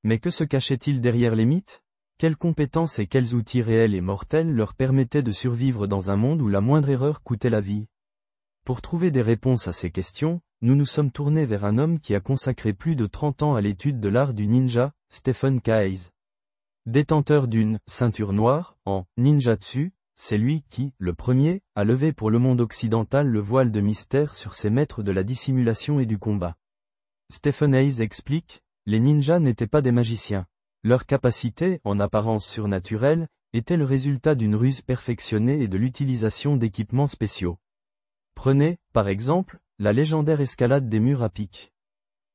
Mais que se cachait-il derrière les mythes? Quelles compétences et quels outils réels et mortels leur permettaient de survivre dans un monde où la moindre erreur coûtait la vie? Pour trouver des réponses à ces questions, nous nous sommes tournés vers un homme qui a consacré plus de 30 ans à l'étude de l'art du ninja, Stephen Keyes. Détenteur d'une ceinture noire en ninjatsu, c'est lui qui, le premier, a levé pour le monde occidental le voile de mystère sur ces maîtres de la dissimulation et du combat. Stephen Hayes explique, les ninjas n'étaient pas des magiciens. Leur capacité, en apparence surnaturelle, était le résultat d'une ruse perfectionnée et de l'utilisation d'équipements spéciaux. Prenez, par exemple, la légendaire escalade des murs à pic.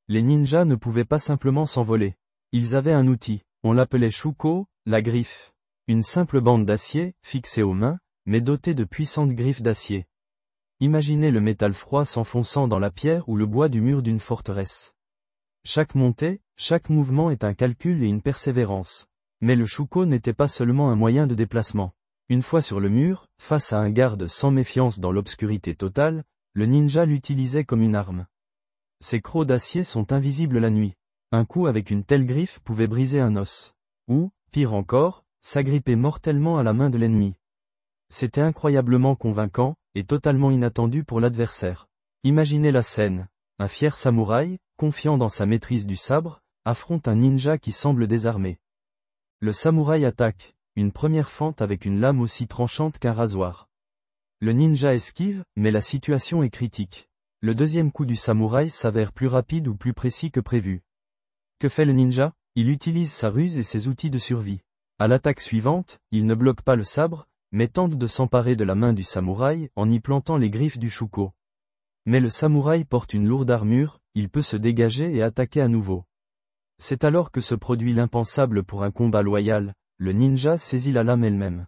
Les ninjas ne pouvaient pas simplement s'envoler. Ils avaient un outil, on l'appelait shuko, la griffe. Une simple bande d'acier, fixée aux mains, mais dotée de puissantes griffes d'acier. Imaginez le métal froid s'enfonçant dans la pierre ou le bois du mur d'une forteresse. Chaque montée, chaque mouvement est un calcul et une persévérance. Mais le shuko n'était pas seulement un moyen de déplacement. Une fois sur le mur, face à un garde sans méfiance dans l'obscurité totale, le ninja l'utilisait comme une arme. Ces crocs d'acier sont invisibles la nuit. Un coup avec une telle griffe pouvait briser un os. Ou, pire encore, s'agripper mortellement à la main de l'ennemi. C'était incroyablement convaincant, et totalement inattendu pour l'adversaire. Imaginez la scène. Un fier samouraï, confiant dans sa maîtrise du sabre, affronte un ninja qui semble désarmé. Le samouraï attaque, une première fente avec une lame aussi tranchante qu'un rasoir. Le ninja esquive, mais la situation est critique. Le deuxième coup du samouraï s'avère plus rapide ou plus précis que prévu. Que fait le ninja? Il utilise sa ruse et ses outils de survie. À l'attaque suivante, il ne bloque pas le sabre, mais tente de s'emparer de la main du samouraï en y plantant les griffes du shuko. Mais le samouraï porte une lourde armure, il peut se dégager et attaquer à nouveau. C'est alors que se produit l'impensable pour un combat loyal, le ninja saisit la lame elle-même.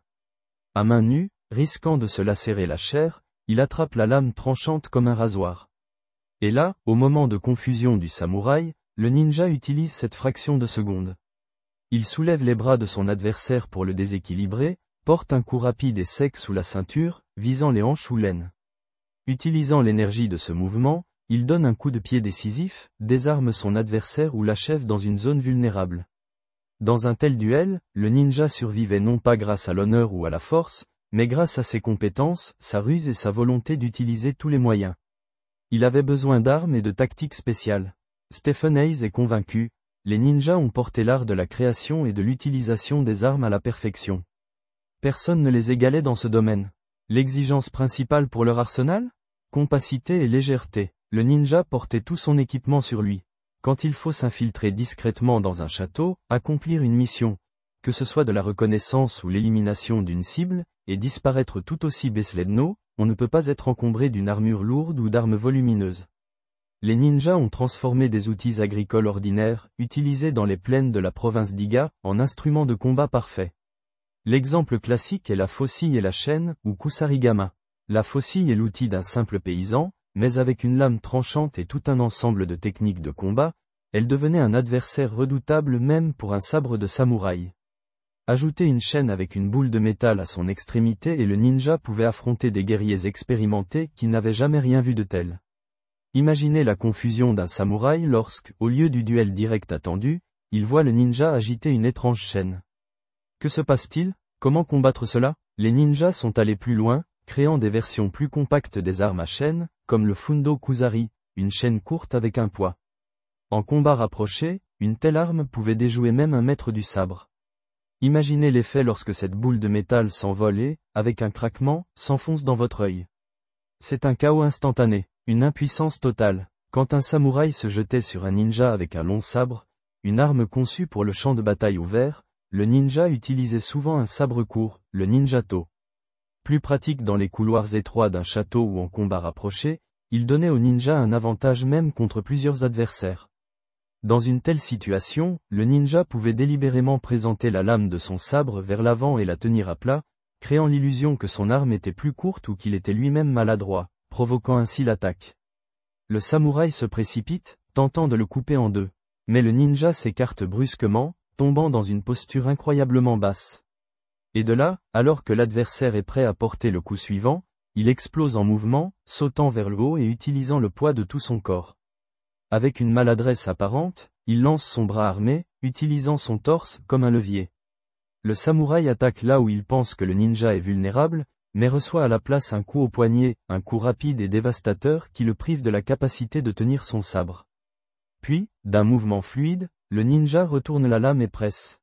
À main nue, risquant de se lacérer la chair, il attrape la lame tranchante comme un rasoir. Et là, au moment de confusion du samouraï, le ninja utilise cette fraction de seconde. Il soulève les bras de son adversaire pour le déséquilibrer, porte un coup rapide et sec sous la ceinture, visant les hanches ou l'aine. Utilisant l'énergie de ce mouvement, il donne un coup de pied décisif, désarme son adversaire ou l'achève dans une zone vulnérable. Dans un tel duel, le ninja survivait non pas grâce à l'honneur ou à la force, mais grâce à ses compétences, sa ruse et sa volonté d'utiliser tous les moyens. Il avait besoin d'armes et de tactiques spéciales. Stephen Hayes est convaincu, les ninjas ont porté l'art de la création et de l'utilisation des armes à la perfection. Personne ne les égalait dans ce domaine. L'exigence principale pour leur arsenal? Compacité et légèreté. Le ninja portait tout son équipement sur lui. Quand il faut s'infiltrer discrètement dans un château, accomplir une mission, que ce soit de la reconnaissance ou l'élimination d'une cible, et disparaître tout aussi besledno, on ne peut pas être encombré d'une armure lourde ou d'armes volumineuses. Les ninjas ont transformé des outils agricoles ordinaires, utilisés dans les plaines de la province d'Iga, en instruments de combat parfaits. L'exemple classique est la faucille et la chaîne, ou kusarigama. La faucille est l'outil d'un simple paysan, mais avec une lame tranchante et tout un ensemble de techniques de combat, elle devenait un adversaire redoutable même pour un sabre de samouraï. Ajoutez une chaîne avec une boule de métal à son extrémité et le ninja pouvait affronter des guerriers expérimentés qui n'avaient jamais rien vu de tel. Imaginez la confusion d'un samouraï lorsque, au lieu du duel direct attendu, il voit le ninja agiter une étrange chaîne. Que se passe-t-il? Comment combattre cela? Les ninjas sont allés plus loin, créant des versions plus compactes des armes à chaîne, comme le fundo kusari, une chaîne courte avec un poids. En combat rapproché, une telle arme pouvait déjouer même un maître du sabre. Imaginez l'effet lorsque cette boule de métal s'envole et, avec un craquement, s'enfonce dans votre œil. C'est un chaos instantané, une impuissance totale. Quand un samouraï se jetait sur un ninja avec un long sabre, une arme conçue pour le champ de bataille ouvert, le ninja utilisait souvent un sabre court, le ninjato. Plus pratique dans les couloirs étroits d'un château ou en combat rapproché, il donnait au ninja un avantage même contre plusieurs adversaires. Dans une telle situation, le ninja pouvait délibérément présenter la lame de son sabre vers l'avant et la tenir à plat, créant l'illusion que son arme était plus courte ou qu'il était lui-même maladroit, provoquant ainsi l'attaque. Le samouraï se précipite, tentant de le couper en deux. Mais le ninja s'écarte brusquement, tombant dans une posture incroyablement basse. Et de là, alors que l'adversaire est prêt à porter le coup suivant, il explose en mouvement, sautant vers le haut et utilisant le poids de tout son corps. Avec une maladresse apparente, il lance son bras armé, utilisant son torse comme un levier. Le samouraï attaque là où il pense que le ninja est vulnérable, mais reçoit à la place un coup au poignet, un coup rapide et dévastateur qui le prive de la capacité de tenir son sabre. Puis, d'un mouvement fluide, le ninja retourne la lame et presse.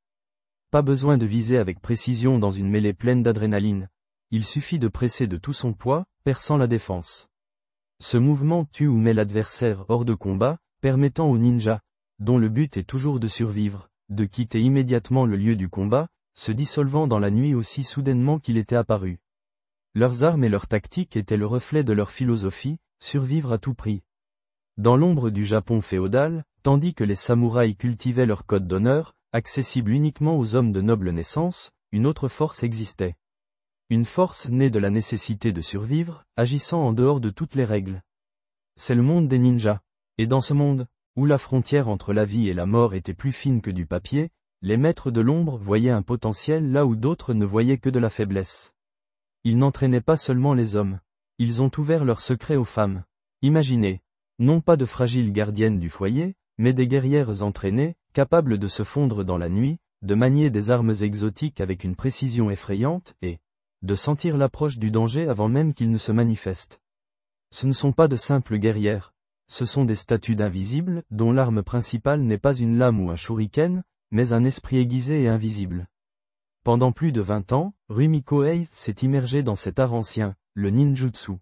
Pas besoin de viser avec précision dans une mêlée pleine d'adrénaline. Il suffit de presser de tout son poids, perçant la défense. Ce mouvement tue ou met l'adversaire hors de combat, permettant au ninja, dont le but est toujours de survivre, de quitter immédiatement le lieu du combat, se dissolvant dans la nuit aussi soudainement qu'il était apparu. Leurs armes et leurs tactiques étaient le reflet de leur philosophie, survivre à tout prix. Dans l'ombre du Japon féodal, tandis que les samouraïs cultivaient leur code d'honneur, accessible uniquement aux hommes de noble naissance, une autre force existait. Une force née de la nécessité de survivre, agissant en dehors de toutes les règles. C'est le monde des ninjas. Et dans ce monde, où la frontière entre la vie et la mort était plus fine que du papier, les maîtres de l'ombre voyaient un potentiel là où d'autres ne voyaient que de la faiblesse. Ils n'entraînaient pas seulement les hommes. Ils ont ouvert leurs secrets aux femmes. Imaginez, non pas de fragiles gardiennes du foyer, mais des guerrières entraînées, capables de se fondre dans la nuit, de manier des armes exotiques avec une précision effrayante et de sentir l'approche du danger avant même qu'il ne se manifeste. Ce ne sont pas de simples guerrières. Ce sont des statues d'invisibles, dont l'arme principale n'est pas une lame ou un shuriken, mais un esprit aiguisé et invisible. Pendant plus de 20 ans, Rumiko Ei s'est immergé dans cet art ancien, le ninjutsu.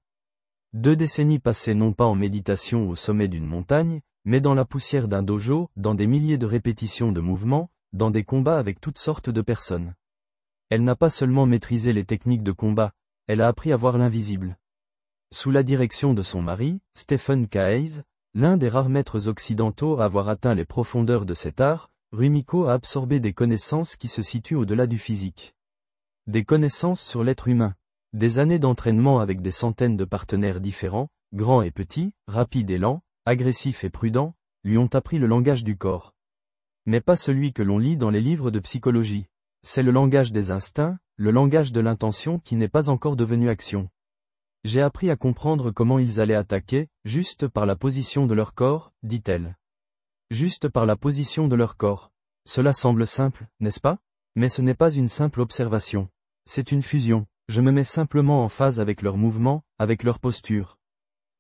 2 décennies passées non pas en méditation au sommet d'une montagne, mais dans la poussière d'un dojo, dans des milliers de répétitions de mouvements, dans des combats avec toutes sortes de personnes. Elle n'a pas seulement maîtrisé les techniques de combat, elle a appris à voir l'invisible. Sous la direction de son mari, Stephen K. Hayes, l'un des rares maîtres occidentaux à avoir atteint les profondeurs de cet art, Rumiko a absorbé des connaissances qui se situent au-delà du physique. Des connaissances sur l'être humain. Des années d'entraînement avec des centaines de partenaires différents, grands et petits, rapides et lents, agressifs et prudents, lui ont appris le langage du corps. Mais pas celui que l'on lit dans les livres de psychologie. C'est le langage des instincts, le langage de l'intention qui n'est pas encore devenu action. J'ai appris à comprendre comment ils allaient attaquer, juste par la position de leur corps, dit-elle. Juste par la position de leur corps. Cela semble simple, n'est-ce pas? Mais ce n'est pas une simple observation. C'est une fusion. Je me mets simplement en phase avec leurs mouvements, avec leur posture.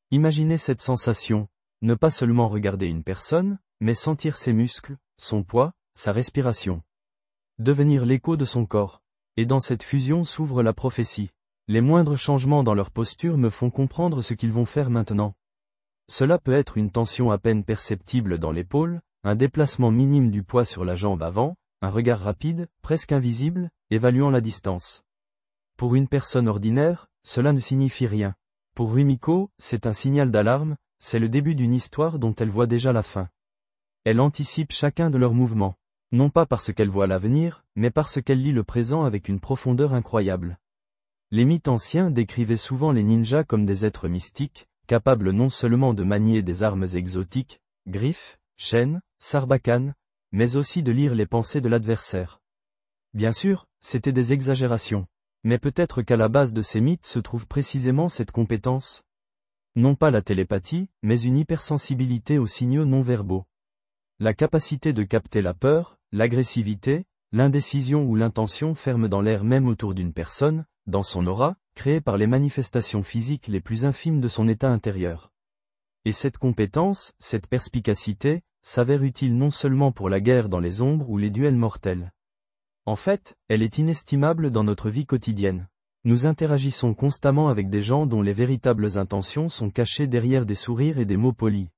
Imaginez cette sensation. Ne pas seulement regarder une personne, mais sentir ses muscles, son poids, sa respiration. Devenir l'écho de son corps. Et dans cette fusion s'ouvre la prophétie. Les moindres changements dans leur posture me font comprendre ce qu'ils vont faire maintenant. Cela peut être une tension à peine perceptible dans l'épaule, un déplacement minime du poids sur la jambe avant, un regard rapide, presque invisible, évaluant la distance. Pour une personne ordinaire, cela ne signifie rien. Pour Rumiko, c'est un signal d'alarme, c'est le début d'une histoire dont elle voit déjà la fin. Elle anticipe chacun de leurs mouvements. Non pas parce qu'elle voit l'avenir, mais parce qu'elle lit le présent avec une profondeur incroyable. Les mythes anciens décrivaient souvent les ninjas comme des êtres mystiques, capables non seulement de manier des armes exotiques, griffes, chaînes, sarbacanes, mais aussi de lire les pensées de l'adversaire. Bien sûr, c'étaient des exagérations. Mais peut-être qu'à la base de ces mythes se trouve précisément cette compétence. Non pas la télépathie, mais une hypersensibilité aux signaux non verbaux. La capacité de capter la peur, l'agressivité, l'indécision ou l'intention ferme dans l'air même autour d'une personne, dans son aura, créée par les manifestations physiques les plus infimes de son état intérieur. Et cette compétence, cette perspicacité, s'avère utile non seulement pour la guerre dans les ombres ou les duels mortels. En fait, elle est inestimable dans notre vie quotidienne. Nous interagissons constamment avec des gens dont les véritables intentions sont cachées derrière des sourires et des mots polis.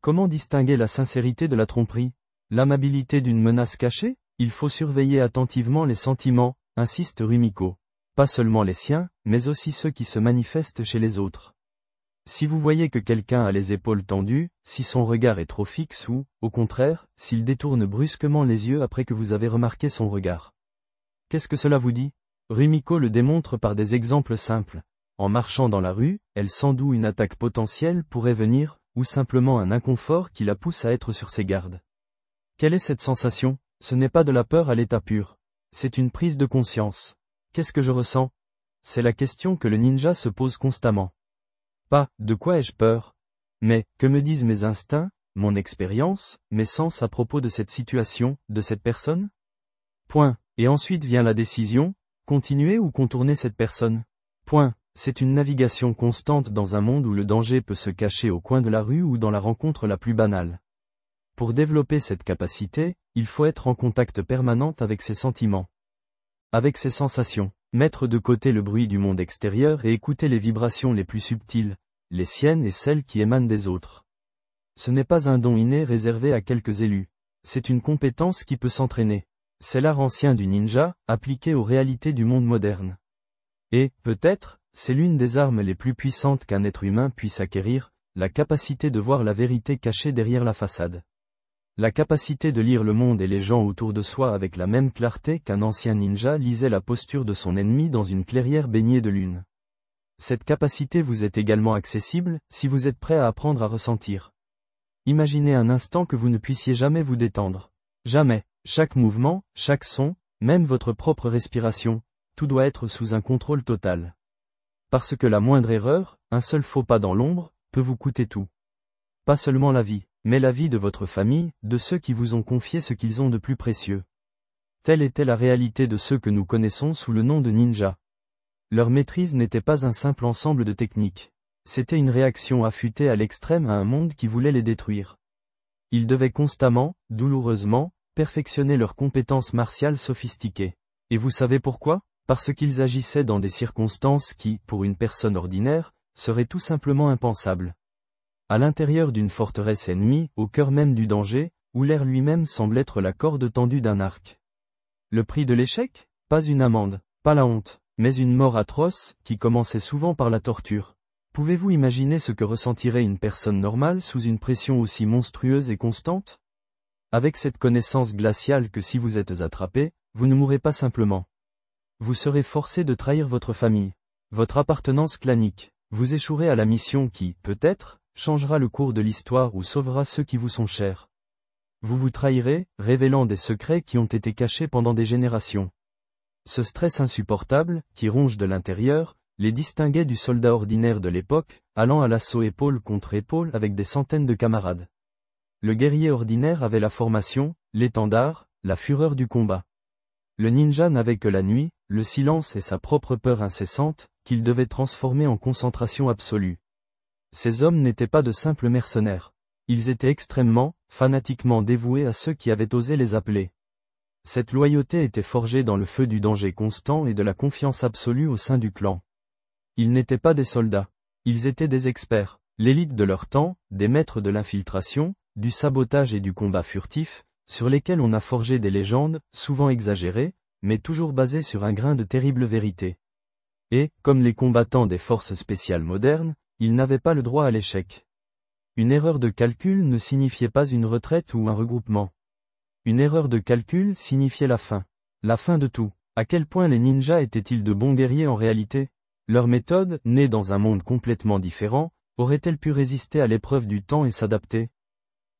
Comment distinguer la sincérité de la tromperie? L'amabilité d'une menace cachée? Il faut surveiller attentivement les sentiments, insiste Rumiko. Pas seulement les siens, mais aussi ceux qui se manifestent chez les autres. Si vous voyez que quelqu'un a les épaules tendues, si son regard est trop fixe ou, au contraire, s'il détourne brusquement les yeux après que vous avez remarqué son regard. Qu'est-ce que cela vous dit? Rumiko le démontre par des exemples simples. En marchant dans la rue, elle sent d'où une attaque potentielle pourrait venir, ou simplement un inconfort qui la pousse à être sur ses gardes. Quelle est cette sensation? Ce n'est pas de la peur à l'état pur. C'est une prise de conscience. Qu'est-ce que je ressens? C'est la question que le ninja se pose constamment. Pas, de quoi ai-je peur? Mais, que me disent mes instincts, mon expérience, mes sens à propos de cette situation, de cette personne? Point. Et ensuite vient la décision, continuer ou contourner cette personne? Point. C'est une navigation constante dans un monde où le danger peut se cacher au coin de la rue ou dans la rencontre la plus banale. Pour développer cette capacité, il faut être en contact permanent avec ses sentiments. Avec ses sensations. Mettre de côté le bruit du monde extérieur et écouter les vibrations les plus subtiles, les siennes et celles qui émanent des autres. Ce n'est pas un don inné réservé à quelques élus. C'est une compétence qui peut s'entraîner. C'est l'art ancien du ninja, appliqué aux réalités du monde moderne. Et, peut-être, c'est l'une des armes les plus puissantes qu'un être humain puisse acquérir, la capacité de voir la vérité cachée derrière la façade. La capacité de lire le monde et les gens autour de soi avec la même clarté qu'un ancien ninja lisait la posture de son ennemi dans une clairière baignée de lune. Cette capacité vous est également accessible, si vous êtes prêt à apprendre à ressentir. Imaginez un instant que vous ne puissiez jamais vous détendre. Jamais. Chaque mouvement, chaque son, même votre propre respiration, tout doit être sous un contrôle total. Parce que la moindre erreur, un seul faux pas dans l'ombre, peut vous coûter tout. Pas seulement la vie, mais la vie de votre famille, de ceux qui vous ont confié ce qu'ils ont de plus précieux. Telle était la réalité de ceux que nous connaissons sous le nom de ninja. Leur maîtrise n'était pas un simple ensemble de techniques. C'était une réaction affûtée à l'extrême à un monde qui voulait les détruire. Ils devaient constamment, douloureusement, perfectionner leurs compétences martiales sophistiquées. Et vous savez pourquoi? Parce qu'ils agissaient dans des circonstances qui, pour une personne ordinaire, seraient tout simplement impensables. À l'intérieur d'une forteresse ennemie, au cœur même du danger, où l'air lui-même semble être la corde tendue d'un arc. Le prix de l'échec? Pas une amende, pas la honte, mais une mort atroce, qui commençait souvent par la torture. Pouvez-vous imaginer ce que ressentirait une personne normale sous une pression aussi monstrueuse et constante? Avec cette connaissance glaciale que si vous êtes attrapé, vous ne mourrez pas simplement. Vous serez forcé de trahir votre famille, votre appartenance clanique, vous échouerez à la mission qui, peut-être, changera le cours de l'histoire ou sauvera ceux qui vous sont chers. Vous vous trahirez, révélant des secrets qui ont été cachés pendant des générations. Ce stress insupportable, qui ronge de l'intérieur, les distinguait du soldat ordinaire de l'époque, allant à l'assaut épaule contre épaule avec des centaines de camarades. Le guerrier ordinaire avait la formation, l'étendard, la fureur du combat. Le ninja n'avait que la nuit, le silence et sa propre peur incessante, qu'il devait transformer en concentration absolue. Ces hommes n'étaient pas de simples mercenaires. Ils étaient extrêmement, fanatiquement dévoués à ceux qui avaient osé les appeler. Cette loyauté était forgée dans le feu du danger constant et de la confiance absolue au sein du clan. Ils n'étaient pas des soldats. Ils étaient des experts, l'élite de leur temps, des maîtres de l'infiltration, du sabotage et du combat furtif, sur lesquels on a forgé des légendes, souvent exagérées, mais toujours basées sur un grain de terrible vérité. Et, comme les combattants des forces spéciales modernes, ils n'avaient pas le droit à l'échec. Une erreur de calcul ne signifiait pas une retraite ou un regroupement. Une erreur de calcul signifiait la fin de tout. À quel point les ninjas étaient-ils de bons guerriers en réalité? Leur méthode, née dans un monde complètement différent, aurait-elle pu résister à l'épreuve du temps et s'adapter?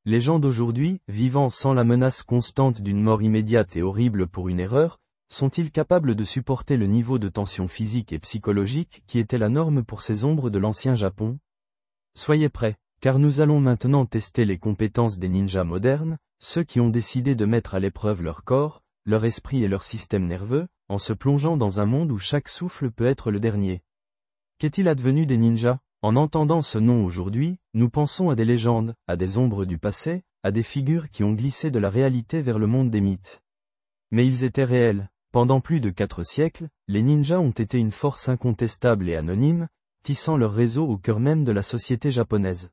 Les gens d'aujourd'hui, vivant sans la menace constante d'une mort immédiate et horrible pour une erreur, sont-ils capables de supporter le niveau de tension physique et psychologique qui était la norme pour ces ombres de l'ancien Japon? Soyez prêts, car nous allons maintenant tester les compétences des ninjas modernes, ceux qui ont décidé de mettre à l'épreuve leur corps, leur esprit et leur système nerveux, en se plongeant dans un monde où chaque souffle peut être le dernier. Qu'est-il advenu des ninjas? En entendant ce nom aujourd'hui, nous pensons à des légendes, à des ombres du passé, à des figures qui ont glissé de la réalité vers le monde des mythes. Mais ils étaient réels. Pendant plus de 4 siècles, les ninjas ont été une force incontestable et anonyme, tissant leur réseau au cœur même de la société japonaise.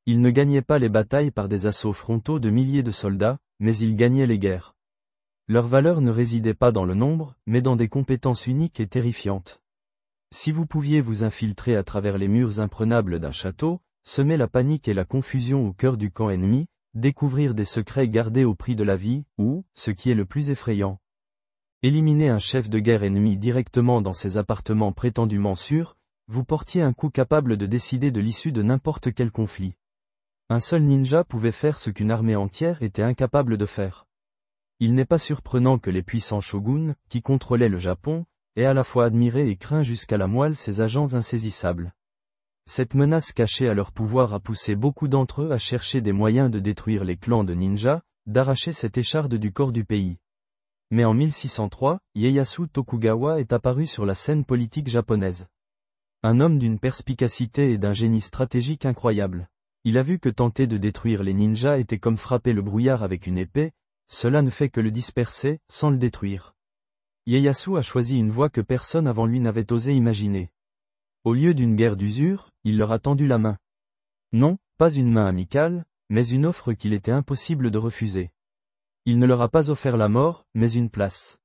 Ils ne gagnaient pas les batailles par des assauts frontaux de milliers de soldats, mais ils gagnaient les guerres. Leur valeur ne résidait pas dans le nombre, mais dans des compétences uniques et terrifiantes. Si vous pouviez vous infiltrer à travers les murs imprenables d'un château, semer la panique et la confusion au cœur du camp ennemi, découvrir des secrets gardés au prix de la vie, ou, ce qui est le plus effrayant, éliminer un chef de guerre ennemi directement dans ses appartements prétendument sûrs, vous portiez un coup capable de décider de l'issue de n'importe quel conflit. Un seul ninja pouvait faire ce qu'une armée entière était incapable de faire. Il n'est pas surprenant que les puissants shoguns, qui contrôlaient le Japon, aient à la fois admiré et craint jusqu'à la moelle ces agents insaisissables. Cette menace cachée à leur pouvoir a poussé beaucoup d'entre eux à chercher des moyens de détruire les clans de ninjas, d'arracher cette écharde du corps du pays. Mais en 1603, Ieyasu Tokugawa est apparu sur la scène politique japonaise. Un homme d'une perspicacité et d'un génie stratégique incroyable. Il a vu que tenter de détruire les ninjas était comme frapper le brouillard avec une épée, cela ne fait que le disperser, sans le détruire. Ieyasu a choisi une voie que personne avant lui n'avait osé imaginer. Au lieu d'une guerre d'usure, il leur a tendu la main. Non, pas une main amicale, mais une offre qu'il était impossible de refuser. Il ne leur a pas offert la mort, mais une place.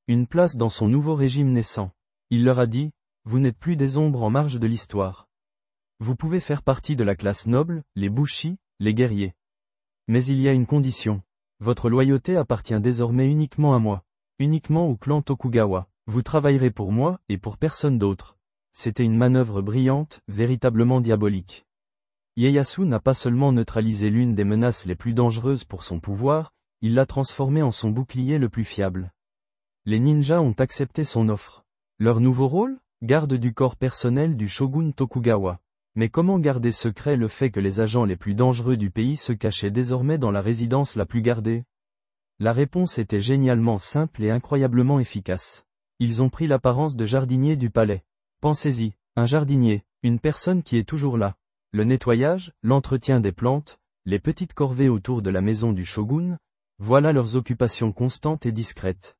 Une place dans son nouveau régime naissant. Il leur a dit, vous n'êtes plus des ombres en marge de l'histoire. Vous pouvez faire partie de la classe noble, les bushi, les guerriers. Mais il y a une condition. Votre loyauté appartient désormais uniquement à moi. Uniquement au clan Tokugawa. Vous travaillerez pour moi, et pour personne d'autre. C'était une manœuvre brillante, véritablement diabolique. Ieyasu n'a pas seulement neutralisé l'une des menaces les plus dangereuses pour son pouvoir, il l'a transformée en son bouclier le plus fiable. Les ninjas ont accepté son offre. Leur nouveau rôle? Garde du corps personnel du shogun Tokugawa. Mais comment garder secret le fait que les agents les plus dangereux du pays se cachaient désormais dans la résidence la plus gardée? La réponse était génialement simple et incroyablement efficace. Ils ont pris l'apparence de jardiniers du palais. Pensez-y, un jardinier, une personne qui est toujours là. Le nettoyage, l'entretien des plantes, les petites corvées autour de la maison du shogun, voilà leurs occupations constantes et discrètes.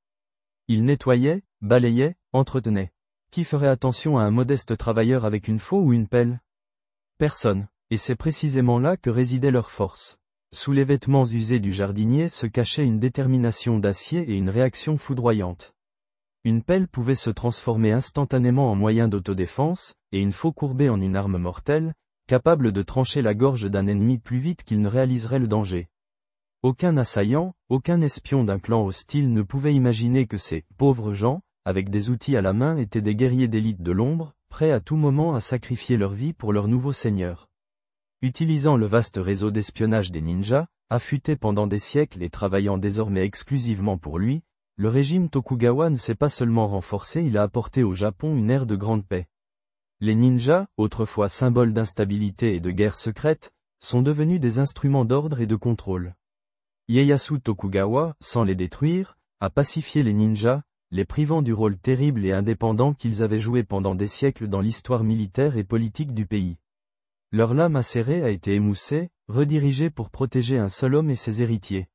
Ils nettoyaient, balayaient, entretenaient. Qui ferait attention à un modeste travailleur avec une faux ou une pelle? Personne, et c'est précisément là que résidait leur force. Sous les vêtements usés du jardinier se cachait une détermination d'acier et une réaction foudroyante. Une pelle pouvait se transformer instantanément en moyen d'autodéfense, et une faux courbée en une arme mortelle, capable de trancher la gorge d'un ennemi plus vite qu'il ne réaliserait le danger. Aucun assaillant, aucun espion d'un clan hostile ne pouvait imaginer que ces pauvres gens, avec des outils à la main, étaient des guerriers d'élite de l'ombre, prêts à tout moment à sacrifier leur vie pour leur nouveau seigneur. Utilisant le vaste réseau d'espionnage des ninjas, affûté pendant des siècles et travaillant désormais exclusivement pour lui, le régime Tokugawa ne s'est pas seulement renforcé, il a apporté au Japon une ère de grande paix. Les ninjas, autrefois symboles d'instabilité et de guerre secrète, sont devenus des instruments d'ordre et de contrôle. Ieyasu Tokugawa, sans les détruire, a pacifié les ninjas, les privant du rôle terrible et indépendant qu'ils avaient joué pendant des siècles dans l'histoire militaire et politique du pays. Leur lame acérée a été émoussée, redirigée pour protéger un seul homme et ses héritiers.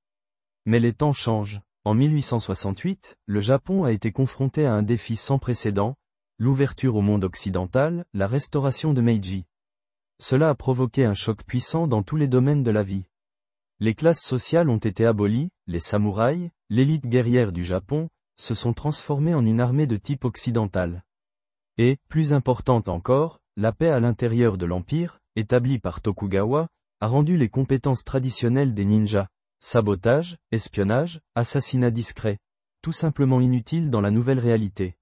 Mais les temps changent. En 1868, le Japon a été confronté à un défi sans précédent, l'ouverture au monde occidental, la restauration de Meiji. Cela a provoqué un choc puissant dans tous les domaines de la vie. Les classes sociales ont été abolies, les samouraïs, l'élite guerrière du Japon, se sont transformés en une armée de type occidental. Et, plus importante encore, la paix à l'intérieur de l'empire, établie par Tokugawa, a rendu les compétences traditionnelles des ninjas, sabotage, espionnage, assassinat discret, tout simplement inutiles dans la nouvelle réalité.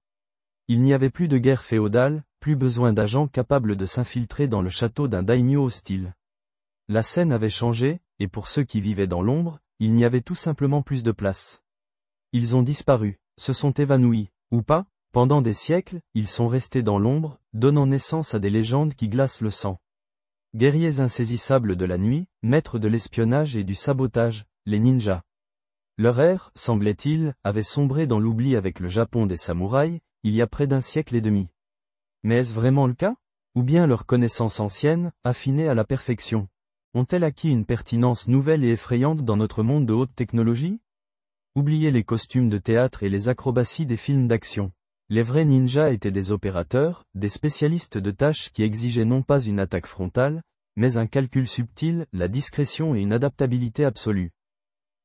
Il n'y avait plus de guerre féodale, plus besoin d'agents capables de s'infiltrer dans le château d'un daimyo hostile. La scène avait changé, et pour ceux qui vivaient dans l'ombre, il n'y avait tout simplement plus de place. Ils ont disparu, se sont évanouis, ou pas, pendant des siècles, ils sont restés dans l'ombre, donnant naissance à des légendes qui glacent le sang. Guerriers insaisissables de la nuit, maîtres de l'espionnage et du sabotage, les ninjas. Leur ère, semblait-il, avait sombré dans l'oubli avec le Japon des samouraïs, il y a près d'un siècle et demi. Mais est-ce vraiment le cas? Ou bien leurs connaissances anciennes, affinées à la perfection, ont-elles acquis une pertinence nouvelle et effrayante dans notre monde de haute technologie? Oubliez les costumes de théâtre et les acrobaties des films d'action. Les vrais ninjas étaient des opérateurs, des spécialistes de tâches qui exigeaient non pas une attaque frontale, mais un calcul subtil, la discrétion et une adaptabilité absolue.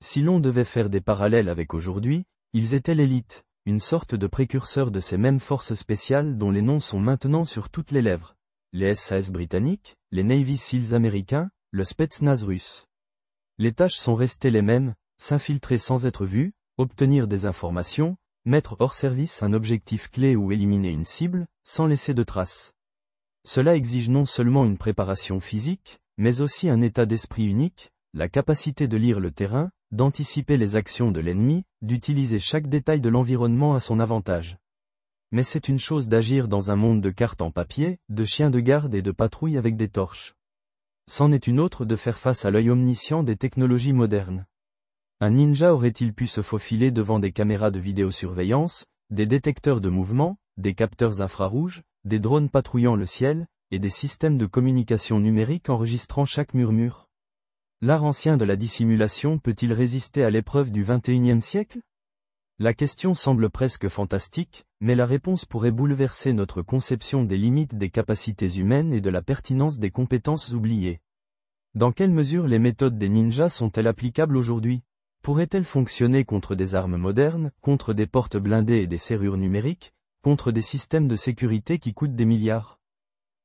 Si l'on devait faire des parallèles avec aujourd'hui, ils étaient l'élite, une sorte de précurseur de ces mêmes forces spéciales dont les noms sont maintenant sur toutes les lèvres. Les SAS britanniques, les Navy Seals américains, le Spetsnaz russe. Les tâches sont restées les mêmes, s'infiltrer sans être vu, obtenir des informations, mettre hors service un objectif clé ou éliminer une cible, sans laisser de traces. Cela exige non seulement une préparation physique, mais aussi un état d'esprit unique, la capacité de lire le terrain, d'anticiper les actions de l'ennemi, d'utiliser chaque détail de l'environnement à son avantage. Mais c'est une chose d'agir dans un monde de cartes en papier, de chiens de garde et de patrouilles avec des torches. C'en est une autre de faire face à l'œil omniscient des technologies modernes. Un ninja aurait-il pu se faufiler devant des caméras de vidéosurveillance, des détecteurs de mouvement, des capteurs infrarouges, des drones patrouillant le ciel, et des systèmes de communication numérique enregistrant chaque murmure? L'art ancien de la dissimulation peut-il résister à l'épreuve du XXIe siècle? La question semble presque fantastique, mais la réponse pourrait bouleverser notre conception des limites des capacités humaines et de la pertinence des compétences oubliées. Dans quelle mesure les méthodes des ninjas sont-elles applicables aujourd'hui? Pourrait-elle fonctionner contre des armes modernes, contre des portes blindées et des serrures numériques, contre des systèmes de sécurité qui coûtent des milliards?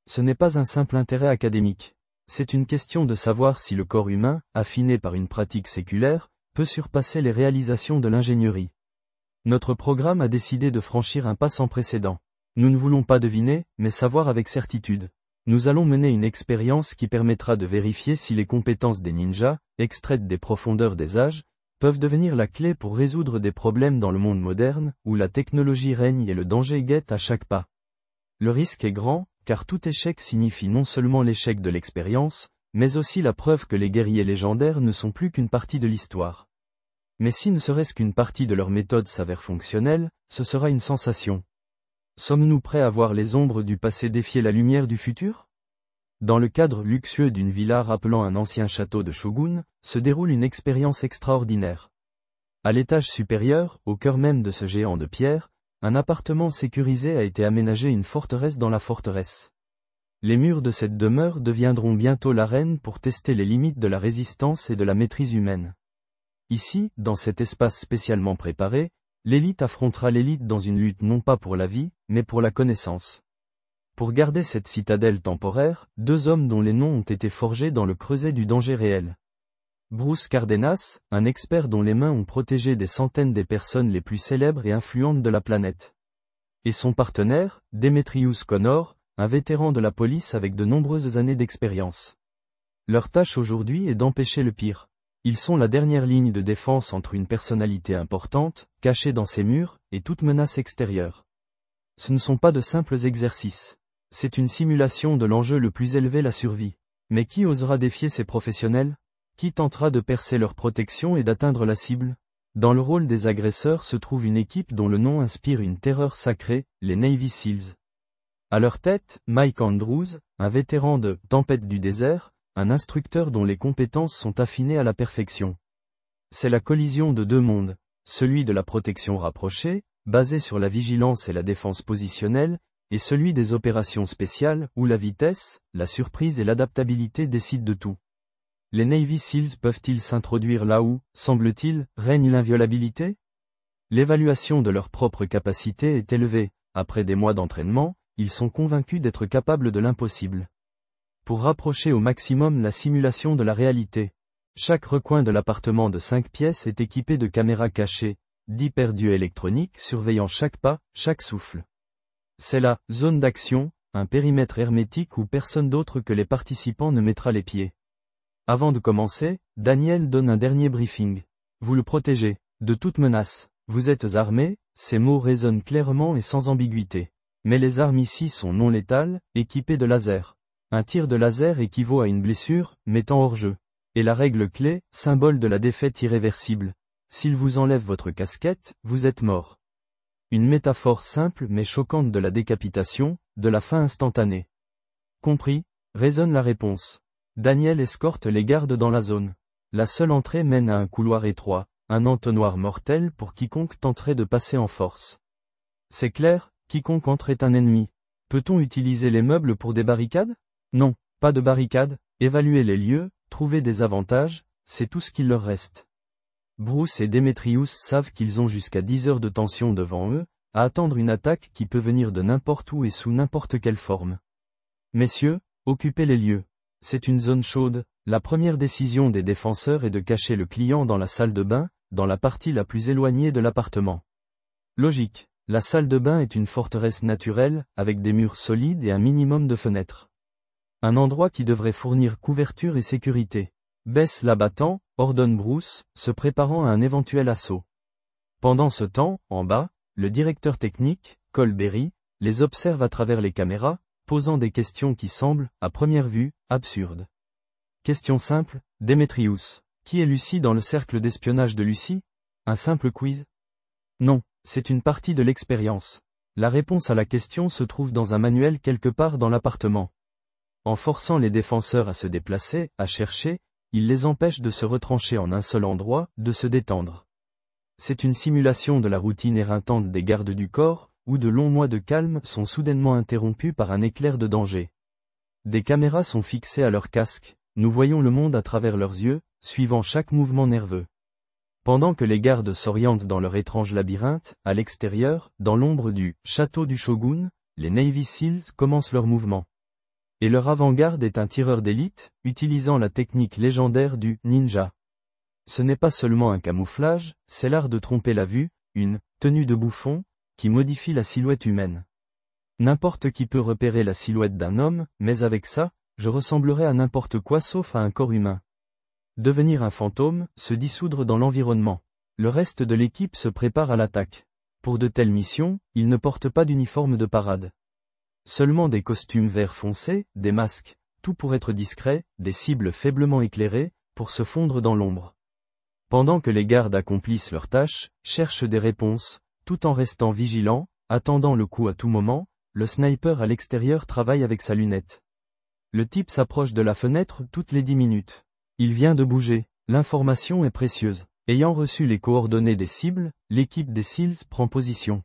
Ce n'est pas un simple intérêt académique. C'est une question de savoir si le corps humain, affiné par une pratique séculaire, peut surpasser les réalisations de l'ingénierie. Notre programme a décidé de franchir un pas sans précédent. Nous ne voulons pas deviner, mais savoir avec certitude. Nous allons mener une expérience qui permettra de vérifier si les compétences des ninjas, extraites des profondeurs des âges, peuvent devenir la clé pour résoudre des problèmes dans le monde moderne, où la technologie règne et le danger guette à chaque pas. Le risque est grand, car tout échec signifie non seulement l'échec de l'expérience, mais aussi la preuve que les guerriers légendaires ne sont plus qu'une partie de l'histoire. Mais si ne serait-ce qu'une partie de leur méthode s'avère fonctionnelle, ce sera une sensation. Sommes-nous prêts à voir les ombres du passé défier la lumière du futur? Dans le cadre luxueux d'une villa rappelant un ancien château de shogun, se déroule une expérience extraordinaire. À l'étage supérieur, au cœur même de ce géant de pierre, un appartement sécurisé a été aménagé, une forteresse dans la forteresse. Les murs de cette demeure deviendront bientôt l'arène pour tester les limites de la résistance et de la maîtrise humaine. Ici, dans cet espace spécialement préparé, l'élite affrontera l'élite dans une lutte non pas pour la vie, mais pour la connaissance. Pour garder cette citadelle temporaire, deux hommes dont les noms ont été forgés dans le creuset du danger réel. Bruce Cardenas, un expert dont les mains ont protégé des centaines des personnes les plus célèbres et influentes de la planète. Et son partenaire, Demetrius Connor, un vétéran de la police avec de nombreuses années d'expérience. Leur tâche aujourd'hui est d'empêcher le pire. Ils sont la dernière ligne de défense entre une personnalité importante, cachée dans ses murs, et toute menace extérieure. Ce ne sont pas de simples exercices. C'est une simulation de l'enjeu le plus élevé, la survie. Mais qui osera défier ces professionnels? Qui tentera de percer leur protection et d'atteindre la cible? Dans le rôle des agresseurs se trouve une équipe dont le nom inspire une terreur sacrée, les Navy Seals. À leur tête, Mike Andrews, un vétéran de « Tempête du désert », un instructeur dont les compétences sont affinées à la perfection. C'est la collision de deux mondes, celui de la protection rapprochée, basée sur la vigilance et la défense positionnelle, et celui des opérations spéciales, où la vitesse, la surprise et l'adaptabilité décident de tout. Les Navy Seals peuvent-ils s'introduire là où, semble-t-il, règne l'inviolabilité? L'évaluation de leur propre capacité est élevée. Après des mois d'entraînement, ils sont convaincus d'être capables de l'impossible. Pour rapprocher au maximum la simulation de la réalité, chaque recoin de l'appartement de 5 pièces est équipé de caméras cachées, d'hyperdieux électroniques surveillant chaque pas, chaque souffle. C'est la zone d'action, un périmètre hermétique où personne d'autre que les participants ne mettra les pieds. Avant de commencer, Daniel donne un dernier briefing. Vous le protégez de toute menace. Vous êtes armés, ces mots résonnent clairement et sans ambiguïté. Mais les armes ici sont non létales, équipées de lasers. Un tir de laser équivaut à une blessure, mettant hors jeu. Et la règle clé, symbole de la défaite irréversible. S'il vous enlève votre casquette, vous êtes mort. Une métaphore simple mais choquante de la décapitation, de la fin instantanée. Compris, résonne la réponse. Daniel escorte les gardes dans la zone. La seule entrée mène à un couloir étroit, un entonnoir mortel pour quiconque tenterait de passer en force. C'est clair, quiconque entre est un ennemi. Peut-on utiliser les meubles pour des barricades? Non, pas de barricades, évaluer les lieux, trouver des avantages, c'est tout ce qu'il leur reste. Bruce et Demetrius savent qu'ils ont jusqu'à 10 heures de tension devant eux, à attendre une attaque qui peut venir de n'importe où et sous n'importe quelle forme. Messieurs, occupez les lieux. C'est une zone chaude, la première décision des défenseurs est de cacher le client dans la salle de bain, dans la partie la plus éloignée de l'appartement. Logique, la salle de bain est une forteresse naturelle, avec des murs solides et un minimum de fenêtres. Un endroit qui devrait fournir couverture et sécurité. Baisse l'abattant, ordonne Bruce, se préparant à un éventuel assaut. Pendant ce temps, en bas, le directeur technique, Cole Berry, les observe à travers les caméras, posant des questions qui semblent, à première vue, absurdes. Question simple, Demetrius. Qui est Lucie dans le cercle d'espionnage de Lucie? Un simple quiz? Non, c'est une partie de l'expérience. La réponse à la question se trouve dans un manuel quelque part dans l'appartement. En forçant les défenseurs à se déplacer, à chercher, il les empêche de se retrancher en un seul endroit, de se détendre. C'est une simulation de la routine éreintante des gardes du corps, où de longs mois de calme sont soudainement interrompus par un éclair de danger. Des caméras sont fixées à leur casque, nous voyons le monde à travers leurs yeux, suivant chaque mouvement nerveux. Pendant que les gardes s'orientent dans leur étrange labyrinthe, à l'extérieur, dans l'ombre du château du Shogun, les Navy Seals commencent leur mouvement. Et leur avant-garde est un tireur d'élite, utilisant la technique légendaire du ninja. Ce n'est pas seulement un camouflage, c'est l'art de tromper la vue, une tenue de bouffon, qui modifie la silhouette humaine. N'importe qui peut repérer la silhouette d'un homme, mais avec ça, je ressemblerais à n'importe quoi sauf à un corps humain. Devenir un fantôme, se dissoudre dans l'environnement. Le reste de l'équipe se prépare à l'attaque. Pour de telles missions, ils ne portent pas d'uniforme de parade. Seulement des costumes vert foncé, des masques, tout pour être discret, des cibles faiblement éclairées, pour se fondre dans l'ombre. Pendant que les gardes accomplissent leurs tâches, cherchent des réponses, tout en restant vigilants, attendant le coup à tout moment, le sniper à l'extérieur travaille avec sa lunette. Le type s'approche de la fenêtre toutes les 10 minutes. Il vient de bouger, l'information est précieuse. Ayant reçu les coordonnées des cibles, l'équipe des SEALs prend position.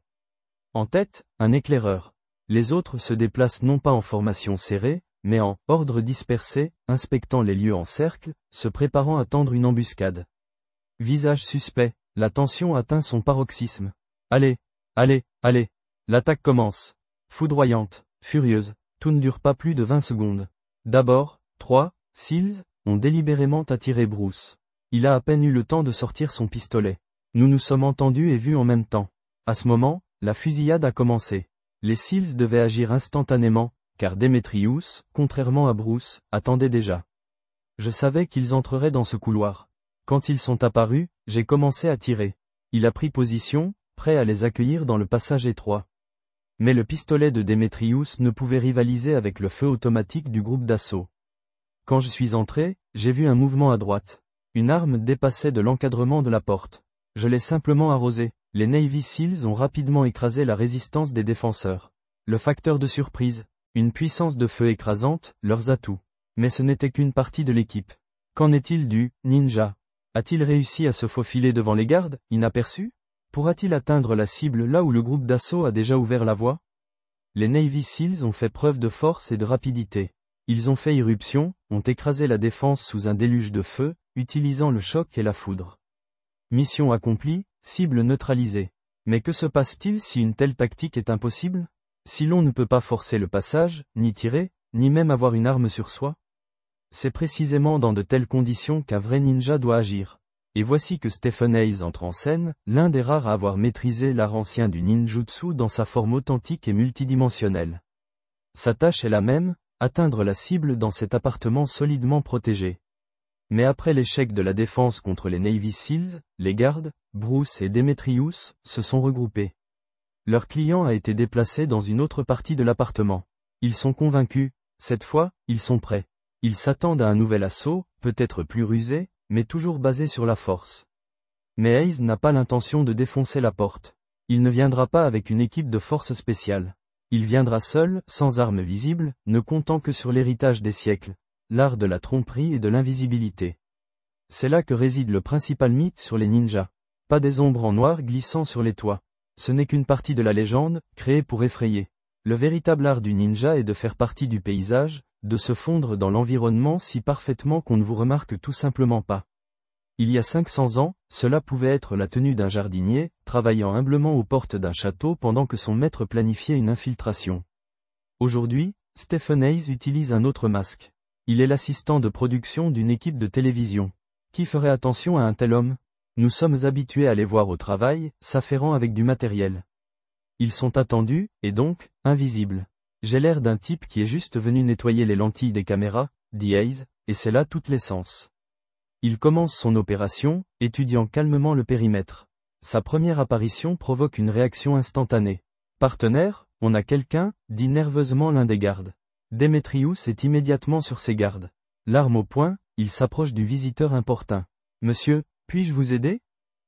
En tête, un éclaireur. Les autres se déplacent non pas en formation serrée, mais en ordre dispersé, inspectant les lieux en cercle, se préparant à tendre une embuscade. Visage suspect, la tension atteint son paroxysme. Allez, allez, allez. L'attaque commence. Foudroyante, furieuse, tout ne dure pas plus de 20 secondes. D'abord, 3 SEALs ont délibérément attiré Bruce. Il a à peine eu le temps de sortir son pistolet. Nous nous sommes entendus et vus en même temps. À ce moment, la fusillade a commencé. Les SEALs devaient agir instantanément, car Demetrius, contrairement à Bruce, attendait déjà. Je savais qu'ils entreraient dans ce couloir. Quand ils sont apparus, j'ai commencé à tirer. Il a pris position, prêt à les accueillir dans le passage étroit. Mais le pistolet de Demetrius ne pouvait rivaliser avec le feu automatique du groupe d'assaut. Quand je suis entré, j'ai vu un mouvement à droite. Une arme dépassait de l'encadrement de la porte. Je l'ai simplement arrosé. Les Navy SEALs ont rapidement écrasé la résistance des défenseurs. Le facteur de surprise, une puissance de feu écrasante, leurs atouts. Mais ce n'était qu'une partie de l'équipe. Qu'en est-il du ninja? A-t-il réussi à se faufiler devant les gardes, inaperçu? Pourra-t-il atteindre la cible là où le groupe d'assaut a déjà ouvert la voie? Les Navy SEALs ont fait preuve de force et de rapidité. Ils ont fait irruption, ont écrasé la défense sous un déluge de feu, utilisant le choc et la foudre. Mission accomplie, cible neutralisée. Mais que se passe-t-il si une telle tactique est impossible? Si l'on ne peut pas forcer le passage, ni tirer, ni même avoir une arme sur soi? C'est précisément dans de telles conditions qu'un vrai ninja doit agir. Et voici que Stephen Hayes entre en scène, l'un des rares à avoir maîtrisé l'art ancien du ninjutsu dans sa forme authentique et multidimensionnelle. Sa tâche est la même, atteindre la cible dans cet appartement solidement protégé. Mais après l'échec de la défense contre les Navy SEALs, les gardes, Bruce et Demetrius, se sont regroupés. Leur client a été déplacé dans une autre partie de l'appartement. Ils sont convaincus, cette fois, ils sont prêts. Ils s'attendent à un nouvel assaut, peut-être plus rusé, mais toujours basé sur la force. Mais Hayes n'a pas l'intention de défoncer la porte. Il ne viendra pas avec une équipe de forces spéciales. Il viendra seul, sans armes visibles, ne comptant que sur l'héritage des siècles, l'art de la tromperie et de l'invisibilité. C'est là que réside le principal mythe sur les ninjas. Pas des ombres en noir glissant sur les toits. Ce n'est qu'une partie de la légende, créée pour effrayer. Le véritable art du ninja est de faire partie du paysage, de se fondre dans l'environnement si parfaitement qu'on ne vous remarque tout simplement pas. Il y a 500 ans, cela pouvait être la tenue d'un jardinier, travaillant humblement aux portes d'un château pendant que son maître planifiait une infiltration. Aujourd'hui, Stephen Hayes utilise un autre masque. Il est l'assistant de production d'une équipe de télévision. Qui ferait attention à un tel homme? Nous sommes habitués à les voir au travail, s'affairant avec du matériel. Ils sont attendus, et donc, invisibles. J'ai l'air d'un type qui est juste venu nettoyer les lentilles des caméras, dit Hayes, et c'est là toute l'essence. Il commence son opération, étudiant calmement le périmètre. Sa première apparition provoque une réaction instantanée. Partenaire, on a quelqu'un, dit nerveusement l'un des gardes. Demetrius est immédiatement sur ses gardes. L'arme au poing, il s'approche du visiteur importun. Monsieur, puis-je vous aider?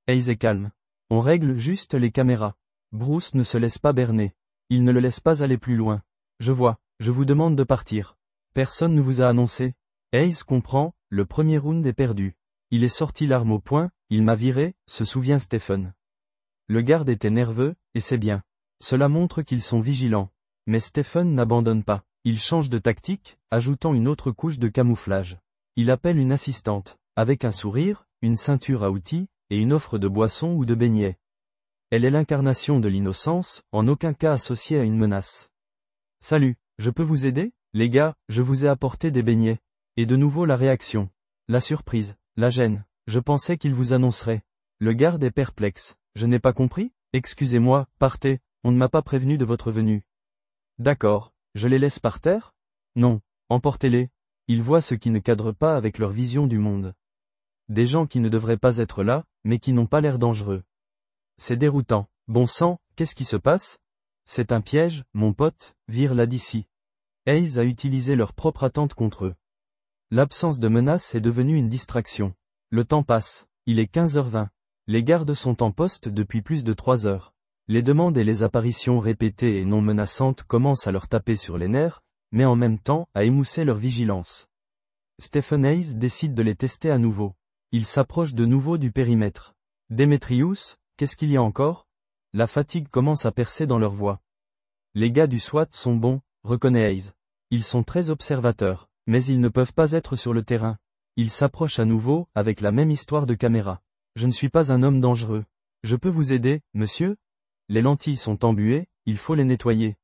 Hayes est calme. On règle juste les caméras. Bruce ne se laisse pas berner. Il ne le laisse pas aller plus loin. Je vois, je vous demande de partir. Personne ne vous a annoncé. Hayes comprend, le premier round est perdu. Il est sorti l'arme au poing, il m'a viré, se souvient Stephen. Le garde était nerveux, et c'est bien. Cela montre qu'ils sont vigilants. Mais Stephen n'abandonne pas. Il change de tactique, ajoutant une autre couche de camouflage. Il appelle une assistante, avec un sourire, une ceinture à outils, et une offre de boisson ou de beignets. Elle est l'incarnation de l'innocence, en aucun cas associée à une menace. Salut, je peux vous aider? Les gars, je vous ai apporté des beignets. Et de nouveau la réaction. La surprise, la gêne. Je pensais qu'il vous annoncerait. Le garde est perplexe. Je n'ai pas compris? Excusez-moi, partez, on ne m'a pas prévenu de votre venue. D'accord, je les laisse par terre? Non, emportez-les. Ils voient ce qui ne cadre pas avec leur vision du monde. Des gens qui ne devraient pas être là, mais qui n'ont pas l'air dangereux. C'est déroutant. Bon sang, qu'est-ce qui se passe? C'est un piège, mon pote, vire-la d'ici. Hayes a utilisé leur propre attente contre eux. L'absence de menace est devenue une distraction. Le temps passe. Il est 15h20. Les gardes sont en poste depuis plus de 3 heures. Les demandes et les apparitions répétées et non menaçantes commencent à leur taper sur les nerfs, mais en même temps à émousser leur vigilance. Stephen Hayes décide de les tester à nouveau. Il s'approche de nouveau du périmètre. Démétrius, qu'est-ce qu'il y a encore? La fatigue commence à percer dans leur voix. Les gars du SWAT sont bons, reconnaît Hayes. Ils sont très observateurs, mais ils ne peuvent pas être sur le terrain. Il s'approche à nouveau, avec la même histoire de caméra. Je ne suis pas un homme dangereux. Je peux vous aider, monsieur? Les lentilles sont embuées, il faut les nettoyer.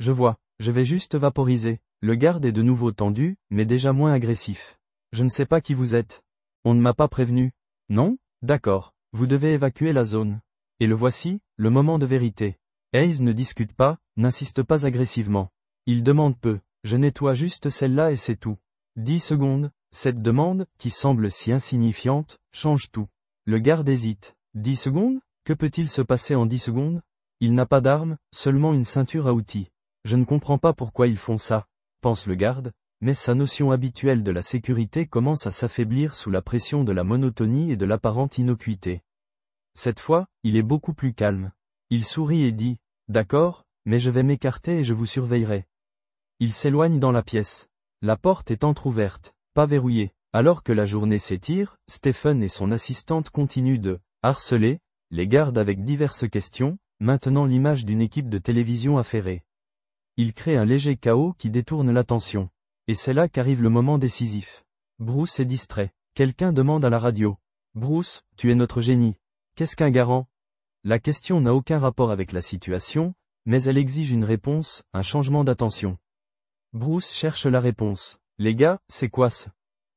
Je vois, je vais juste vaporiser. Le garde est de nouveau tendu, mais déjà moins agressif. Je ne sais pas qui vous êtes. On ne m'a pas prévenu. Non? D'accord. Vous devez évacuer la zone. Et le voici, le moment de vérité. Hayes ne discute pas, n'insiste pas agressivement. Il demande peu. Je nettoie juste celle-là et c'est tout. 10 secondes. Cette demande, qui semble si insignifiante, change tout. Le garde hésite. 10 secondes? Que peut-il se passer en 10 secondes? Il n'a pas d'arme, seulement une ceinture à outils. Je ne comprends pas pourquoi ils font ça, pense le garde, mais sa notion habituelle de la sécurité commence à s'affaiblir sous la pression de la monotonie et de l'apparente innocuité. Cette fois, il est beaucoup plus calme. Il sourit et dit, « D'accord, mais je vais m'écarter et je vous surveillerai. » Il s'éloigne dans la pièce. La porte est entr'ouverte, pas verrouillée. Alors que la journée s'étire, Stephen et son assistante continuent de harceler les gardes avec diverses questions, maintenant l'image d'une équipe de télévision affairée. Il crée un léger chaos qui détourne l'attention. Et c'est là qu'arrive le moment décisif. Bruce est distrait. Quelqu'un demande à la radio. « Bruce, tu es notre génie. Qu'est-ce qu'un garant ?» La question n'a aucun rapport avec la situation, mais elle exige une réponse, un changement d'attention. Bruce cherche la réponse. « Les gars, c'est quoi ce ?»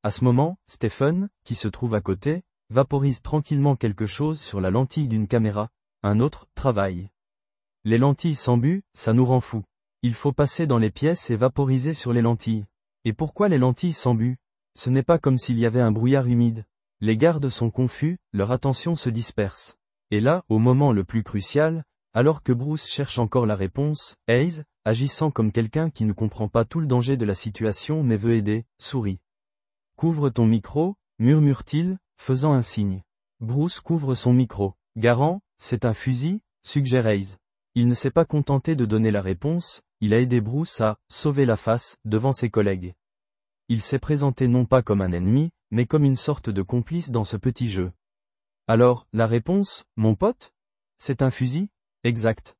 À ce moment, Stephen, qui se trouve à côté, vaporise tranquillement quelque chose sur la lentille d'une caméra. Un autre travaille. Les lentilles s'embuent, ça nous rend fous. Il faut passer dans les pièces et vaporiser sur les lentilles. Et pourquoi les lentilles s'embuent? Ce n'est pas comme s'il y avait un brouillard humide. Les gardes sont confus, leur attention se disperse. Et là, au moment le plus crucial, alors que Bruce cherche encore la réponse, Hayes, agissant comme quelqu'un qui ne comprend pas tout le danger de la situation mais veut aider, sourit. « Couvre ton micro, murmure-t-il, faisant un signe. Bruce couvre son micro. « Garant, c'est un fusil ?» suggère Hayes. Il ne s'est pas contenté de donner la réponse, il a aidé Bruce à « sauver la face » devant ses collègues. Il s'est présenté non pas comme un ennemi, mais comme une sorte de complice dans ce petit jeu. Alors, la réponse, mon pote? C'est un fusil? Exact.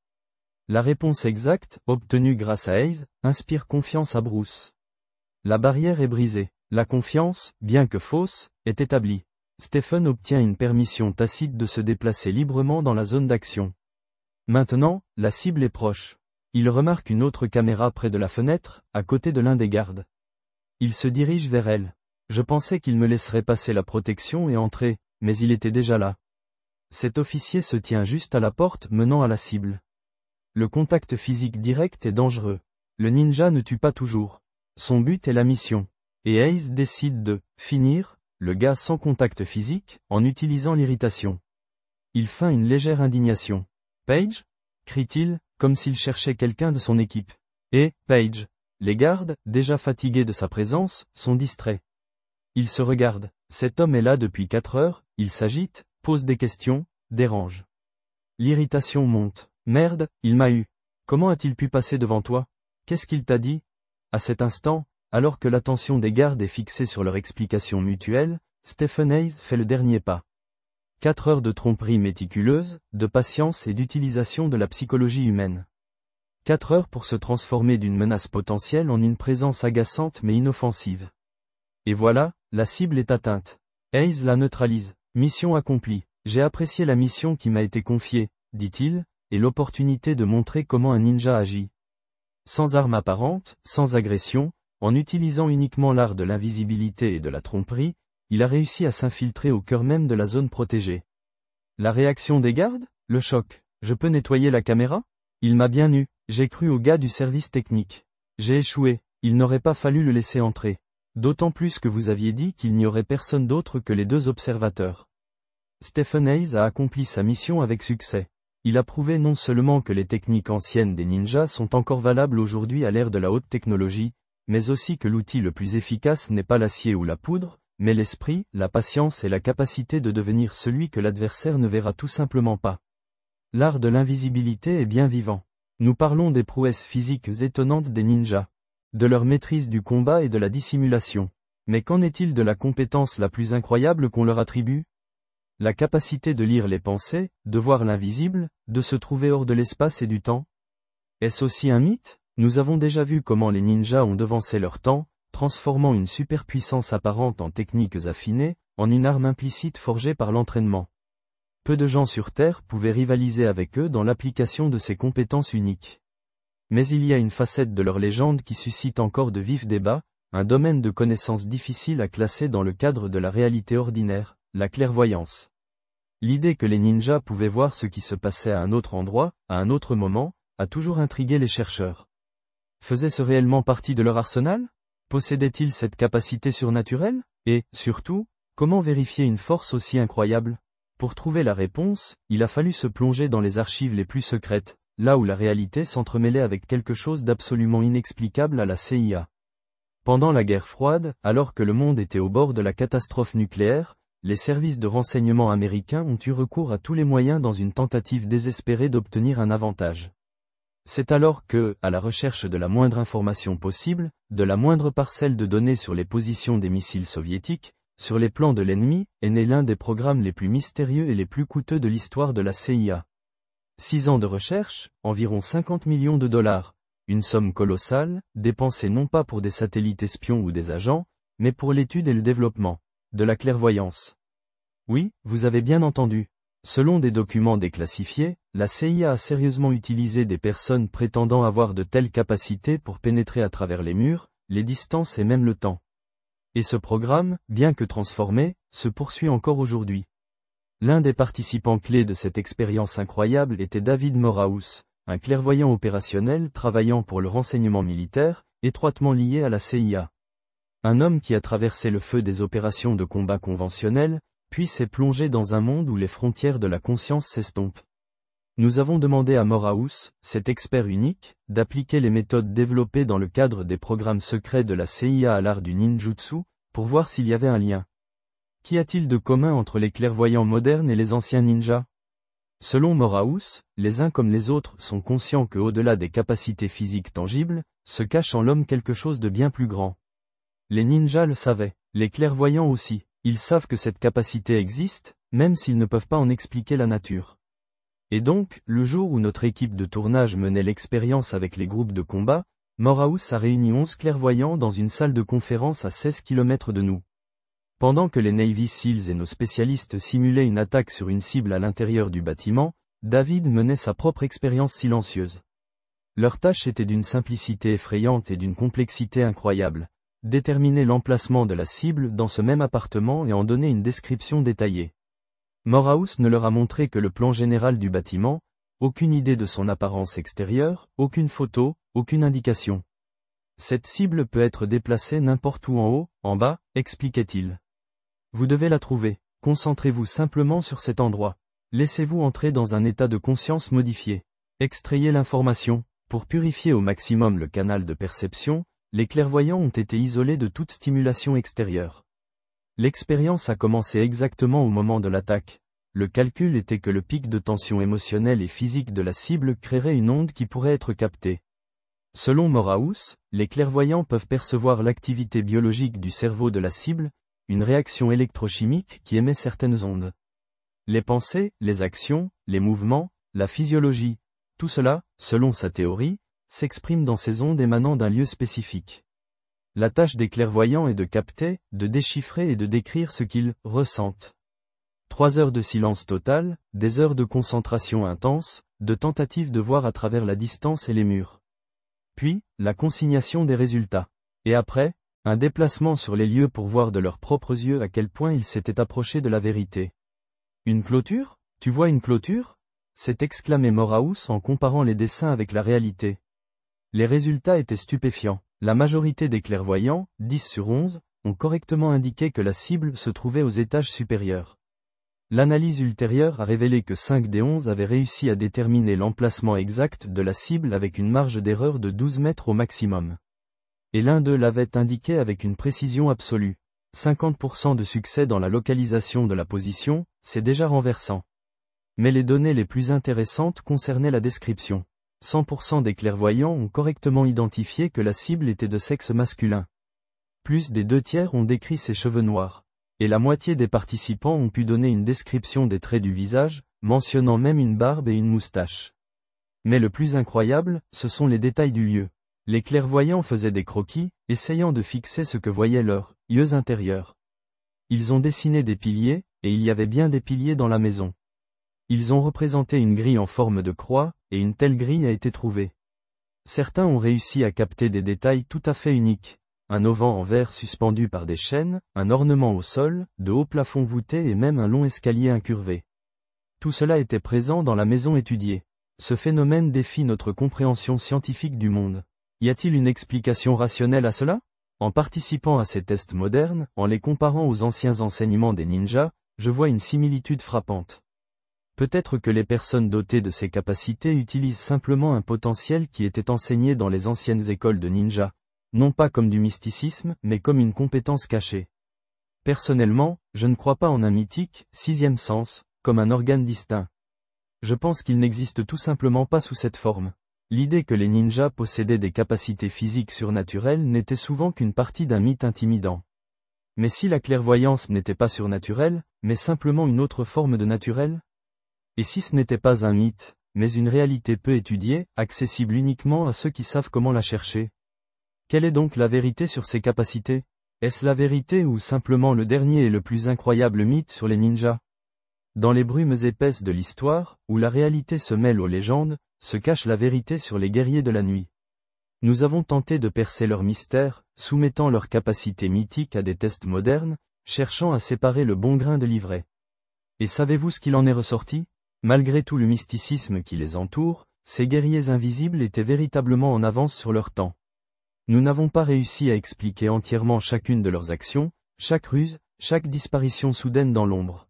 La réponse exacte, obtenue grâce à Hayes, inspire confiance à Bruce. La barrière est brisée. La confiance, bien que fausse, est établie. Stephen obtient une permission tacite de se déplacer librement dans la zone d'action. Maintenant, la cible est proche. Il remarque une autre caméra près de la fenêtre, à côté de l'un des gardes. Il se dirige vers elle. Je pensais qu'il me laisserait passer la protection et entrer, mais il était déjà là. Cet officier se tient juste à la porte menant à la cible. Le contact physique direct est dangereux. Le ninja ne tue pas toujours. Son but est la mission. Et Hayes décide de finir le gars sans contact physique, en utilisant l'irritation. Il feint une légère indignation. « Page ?» crie-t-il, comme s'il cherchait quelqu'un de son équipe. Et, Page. Les gardes, déjà fatigués de sa présence, sont distraits. Ils se regardent. Cet homme est là depuis 4 heures, il s'agite, pose des questions, dérange. L'irritation monte. Merde, il m'a eu. Comment a-t-il pu passer devant toi? Qu'est-ce qu'il t'a dit? À cet instant, alors que l'attention des gardes est fixée sur leur explication mutuelle, Stephen Hayes fait le dernier pas. 4 heures de tromperie méticuleuse, de patience et d'utilisation de la psychologie humaine. 4 heures pour se transformer d'une menace potentielle en une présence agaçante mais inoffensive. Et voilà, la cible est atteinte. Hayes la neutralise. Mission accomplie. J'ai apprécié la mission qui m'a été confiée, dit-il, et l'opportunité de montrer comment un ninja agit. Sans arme apparente, sans agression, en utilisant uniquement l'art de l'invisibilité et de la tromperie, il a réussi à s'infiltrer au cœur même de la zone protégée. La réaction des gardes? Le choc. Je peux nettoyer la caméra? Il m'a bien eu, j'ai cru au gars du service technique. J'ai échoué, il n'aurait pas fallu le laisser entrer. D'autant plus que vous aviez dit qu'il n'y aurait personne d'autre que les 2 observateurs. Stephen Hayes a accompli sa mission avec succès. Il a prouvé non seulement que les techniques anciennes des ninjas sont encore valables aujourd'hui à l'ère de la haute technologie, mais aussi que l'outil le plus efficace n'est pas l'acier ou la poudre, mais l'esprit, la patience et la capacité de devenir celui que l'adversaire ne verra tout simplement pas. L'art de l'invisibilité est bien vivant. Nous parlons des prouesses physiques étonnantes des ninjas, de leur maîtrise du combat et de la dissimulation. Mais qu'en est-il de la compétence la plus incroyable qu'on leur attribue? La capacité de lire les pensées, de voir l'invisible, de se trouver hors de l'espace et du temps? Est-ce aussi un mythe? Nous avons déjà vu comment les ninjas ont devancé leur temps, transformant une superpuissance apparente en techniques affinées, en une arme implicite forgée par l'entraînement. Peu de gens sur Terre pouvaient rivaliser avec eux dans l'application de ces compétences uniques. Mais il y a une facette de leur légende qui suscite encore de vifs débats, un domaine de connaissance difficile à classer dans le cadre de la réalité ordinaire, la clairvoyance. L'idée que les ninjas pouvaient voir ce qui se passait à un autre endroit, à un autre moment, a toujours intrigué les chercheurs. Faisait-ce réellement partie de leur arsenal? Possédaient-ils cette capacité surnaturelle? Et, surtout, comment vérifier une force aussi incroyable? Pour trouver la réponse, il a fallu se plonger dans les archives les plus secrètes, là où la réalité s'entremêlait avec quelque chose d'absolument inexplicable à la CIA. Pendant la guerre froide, alors que le monde était au bord de la catastrophe nucléaire, les services de renseignement américains ont eu recours à tous les moyens dans une tentative désespérée d'obtenir un avantage. C'est alors que, à la recherche de la moindre information possible, de la moindre parcelle de données sur les positions des missiles soviétiques, sur les plans de l'ennemi, est né l'un des programmes les plus mystérieux et les plus coûteux de l'histoire de la CIA. 6 ans de recherche, environ 50 millions de dollars, une somme colossale, dépensée non pas pour des satellites espions ou des agents, mais pour l'étude et le développement de la clairvoyance. Oui, vous avez bien entendu. Selon des documents déclassifiés, la CIA a sérieusement utilisé des personnes prétendant avoir de telles capacités pour pénétrer à travers les murs, les distances et même le temps. Et ce programme, bien que transformé, se poursuit encore aujourd'hui. L'un des participants clés de cette expérience incroyable était David Moraus, un clairvoyant opérationnel travaillant pour le renseignement militaire, étroitement lié à la CIA. Un homme qui a traversé le feu des opérations de combat conventionnelles, puis s'est plongé dans un monde où les frontières de la conscience s'estompent. Nous avons demandé à Moraus, cet expert unique, d'appliquer les méthodes développées dans le cadre des programmes secrets de la CIA à l'art du ninjutsu, pour voir s'il y avait un lien. Qu'y a-t-il de commun entre les clairvoyants modernes et les anciens ninjas? Selon Moraus, les uns comme les autres sont conscients que au-delà des capacités physiques tangibles, se cache en l'homme quelque chose de bien plus grand. Les ninjas le savaient, les clairvoyants aussi. Ils savent que cette capacité existe, même s'ils ne peuvent pas en expliquer la nature. Et donc, le jour où notre équipe de tournage menait l'expérience avec les groupes de combat, Moraus a réuni 11 clairvoyants dans une salle de conférence à 16 km de nous. Pendant que les Navy Seals et nos spécialistes simulaient une attaque sur une cible à l'intérieur du bâtiment, David menait sa propre expérience silencieuse. Leur tâche était d'une simplicité effrayante et d'une complexité incroyable. Déterminer l'emplacement de la cible dans ce même appartement et en donner une description détaillée. Moraus ne leur a montré que le plan général du bâtiment, aucune idée de son apparence extérieure, aucune photo, aucune indication. Cette cible peut être déplacée n'importe où en haut, en bas, expliquait-il. Vous devez la trouver, concentrez-vous simplement sur cet endroit. Laissez-vous entrer dans un état de conscience modifié. Extrayez l'information, pour purifier au maximum le canal de perception. Les clairvoyants ont été isolés de toute stimulation extérieure. L'expérience a commencé exactement au moment de l'attaque. Le calcul était que le pic de tension émotionnelle et physique de la cible créerait une onde qui pourrait être captée. Selon Moraus, les clairvoyants peuvent percevoir l'activité biologique du cerveau de la cible, une réaction électrochimique qui émet certaines ondes. Les pensées, les actions, les mouvements, la physiologie, tout cela, selon sa théorie, s'exprime dans ces ondes émanant d'un lieu spécifique. La tâche des clairvoyants est de capter, de déchiffrer et de décrire ce qu'ils ressentent. 3 heures de silence total, des heures de concentration intense, de tentatives de voir à travers la distance et les murs. Puis, la consignation des résultats. Et après, un déplacement sur les lieux pour voir de leurs propres yeux à quel point ils s'étaient approchés de la vérité. Une clôture? Tu vois une clôture? S'est exclamé Moraus en comparant les dessins avec la réalité. Les résultats étaient stupéfiants. La majorité des clairvoyants, 10 sur 11, ont correctement indiqué que la cible se trouvait aux étages supérieurs. L'analyse ultérieure a révélé que 5 des 11 avaient réussi à déterminer l'emplacement exact de la cible avec une marge d'erreur de 12 mètres au maximum. Et l'un d'eux l'avait indiqué avec une précision absolue. 50% de succès dans la localisation de la position, c'est déjà renversant. Mais les données les plus intéressantes concernaient la description. 100% des clairvoyants ont correctement identifié que la cible était de sexe masculin. Plus des 2/3 ont décrit ses cheveux noirs. Et la moitié des participants ont pu donner une description des traits du visage, mentionnant même une barbe et une moustache. Mais le plus incroyable, ce sont les détails du lieu. Les clairvoyants faisaient des croquis, essayant de fixer ce que voyaient leurs yeux intérieurs. Ils ont dessiné des piliers, et il y avait bien des piliers dans la maison. Ils ont représenté une grille en forme de croix, et une telle grille a été trouvée. Certains ont réussi à capter des détails tout à fait uniques. Un auvent en verre suspendu par des chaînes, un ornement au sol, de hauts plafonds voûtés et même un long escalier incurvé. Tout cela était présent dans la maison étudiée. Ce phénomène défie notre compréhension scientifique du monde. Y a-t-il une explication rationnelle à cela? En participant à ces tests modernes, en les comparant aux anciens enseignements des ninjas, je vois une similitude frappante. Peut-être que les personnes dotées de ces capacités utilisent simplement un potentiel qui était enseigné dans les anciennes écoles de ninjas, non pas comme du mysticisme, mais comme une compétence cachée. Personnellement, je ne crois pas en un mythique, sixième sens, comme un organe distinct. Je pense qu'il n'existe tout simplement pas sous cette forme. L'idée que les ninjas possédaient des capacités physiques surnaturelles n'était souvent qu'une partie d'un mythe intimidant. Mais si la clairvoyance n'était pas surnaturelle, mais simplement une autre forme de naturel? Et si ce n'était pas un mythe, mais une réalité peu étudiée, accessible uniquement à ceux qui savent comment la chercher? Quelle est donc la vérité sur ces capacités? Est-ce la vérité ou simplement le dernier et le plus incroyable mythe sur les ninjas? Dans les brumes épaisses de l'histoire, où la réalité se mêle aux légendes, se cache la vérité sur les guerriers de la nuit. Nous avons tenté de percer leur mystère, soumettant leurs capacités mythiques à des tests modernes, cherchant à séparer le bon grain de l'ivraie. Et savez-vous ce qu'il en est ressorti? Malgré tout le mysticisme qui les entoure, ces guerriers invisibles étaient véritablement en avance sur leur temps. Nous n'avons pas réussi à expliquer entièrement chacune de leurs actions, chaque ruse, chaque disparition soudaine dans l'ombre.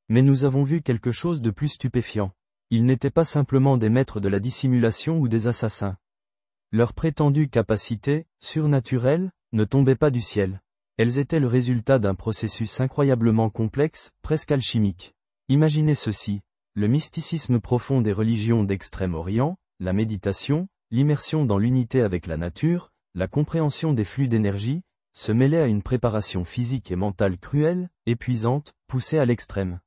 Mais nous avons vu quelque chose de plus stupéfiant. Ils n'étaient pas simplement des maîtres de la dissimulation ou des assassins. Leurs prétendues capacités, surnaturelles, ne tombaient pas du ciel. Elles étaient le résultat d'un processus incroyablement complexe, presque alchimique. Imaginez ceci, le mysticisme profond des religions d'Extrême-Orient, la méditation, l'immersion dans l'unité avec la nature, la compréhension des flux d'énergie, se mêlaient à une préparation physique et mentale cruelle, épuisante, poussée à l'extrême.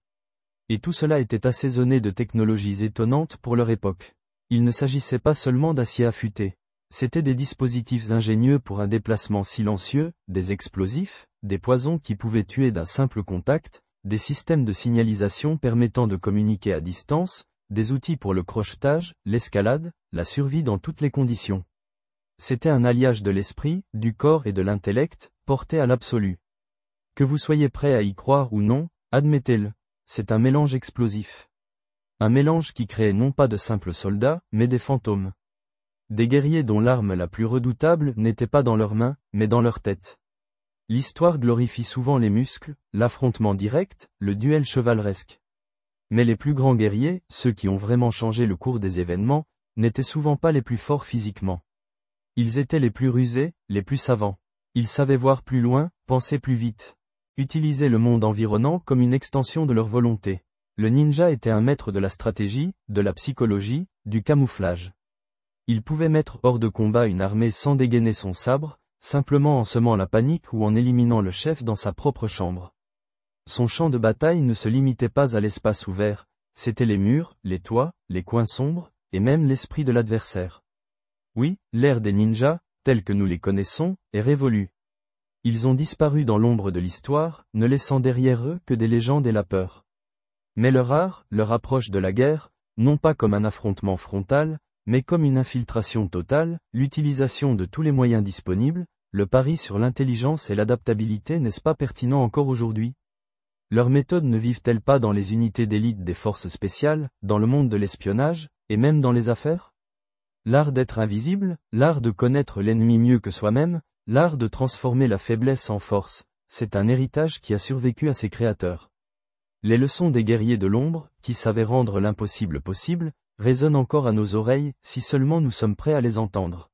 Et tout cela était assaisonné de technologies étonnantes pour leur époque. Il ne s'agissait pas seulement d'acier affûté. C'étaient des dispositifs ingénieux pour un déplacement silencieux, des explosifs, des poisons qui pouvaient tuer d'un simple contact, des systèmes de signalisation permettant de communiquer à distance, des outils pour le crochetage, l'escalade, la survie dans toutes les conditions. C'était un alliage de l'esprit, du corps et de l'intellect, porté à l'absolu. Que vous soyez prêt à y croire ou non, admettez-le. C'est un mélange explosif. Un mélange qui créait non pas de simples soldats, mais des fantômes. Des guerriers dont l'arme la plus redoutable n'était pas dans leurs mains, mais dans leur tête. L'histoire glorifie souvent les muscles, l'affrontement direct, le duel chevaleresque. Mais les plus grands guerriers, ceux qui ont vraiment changé le cours des événements, n'étaient souvent pas les plus forts physiquement. Ils étaient les plus rusés, les plus savants. Ils savaient voir plus loin, penser plus vite. Utiliser le monde environnant comme une extension de leur volonté. Le ninja était un maître de la stratégie, de la psychologie, du camouflage. Il pouvait mettre hors de combat une armée sans dégainer son sabre, simplement en semant la panique ou en éliminant le chef dans sa propre chambre. Son champ de bataille ne se limitait pas à l'espace ouvert, c'étaient les murs, les toits, les coins sombres, et même l'esprit de l'adversaire. Oui, l'ère des ninjas, telle que nous les connaissons, est révolue. Ils ont disparu dans l'ombre de l'histoire, ne laissant derrière eux que des légendes et la peur. Mais leur art, leur approche de la guerre, non pas comme un affrontement frontal, mais comme une infiltration totale, l'utilisation de tous les moyens disponibles, le pari sur l'intelligence et l'adaptabilité n'est-ce pas pertinent encore aujourd'hui? Leurs méthodes ne vivent-elles pas dans les unités d'élite des forces spéciales, dans le monde de l'espionnage, et même dans les affaires? L'art d'être invisible, l'art de connaître l'ennemi mieux que soi-même, l'art de transformer la faiblesse en force, c'est un héritage qui a survécu à ses créateurs. Les leçons des guerriers de l'ombre, qui savaient rendre l'impossible possible, résonnent encore à nos oreilles, si seulement nous sommes prêts à les entendre.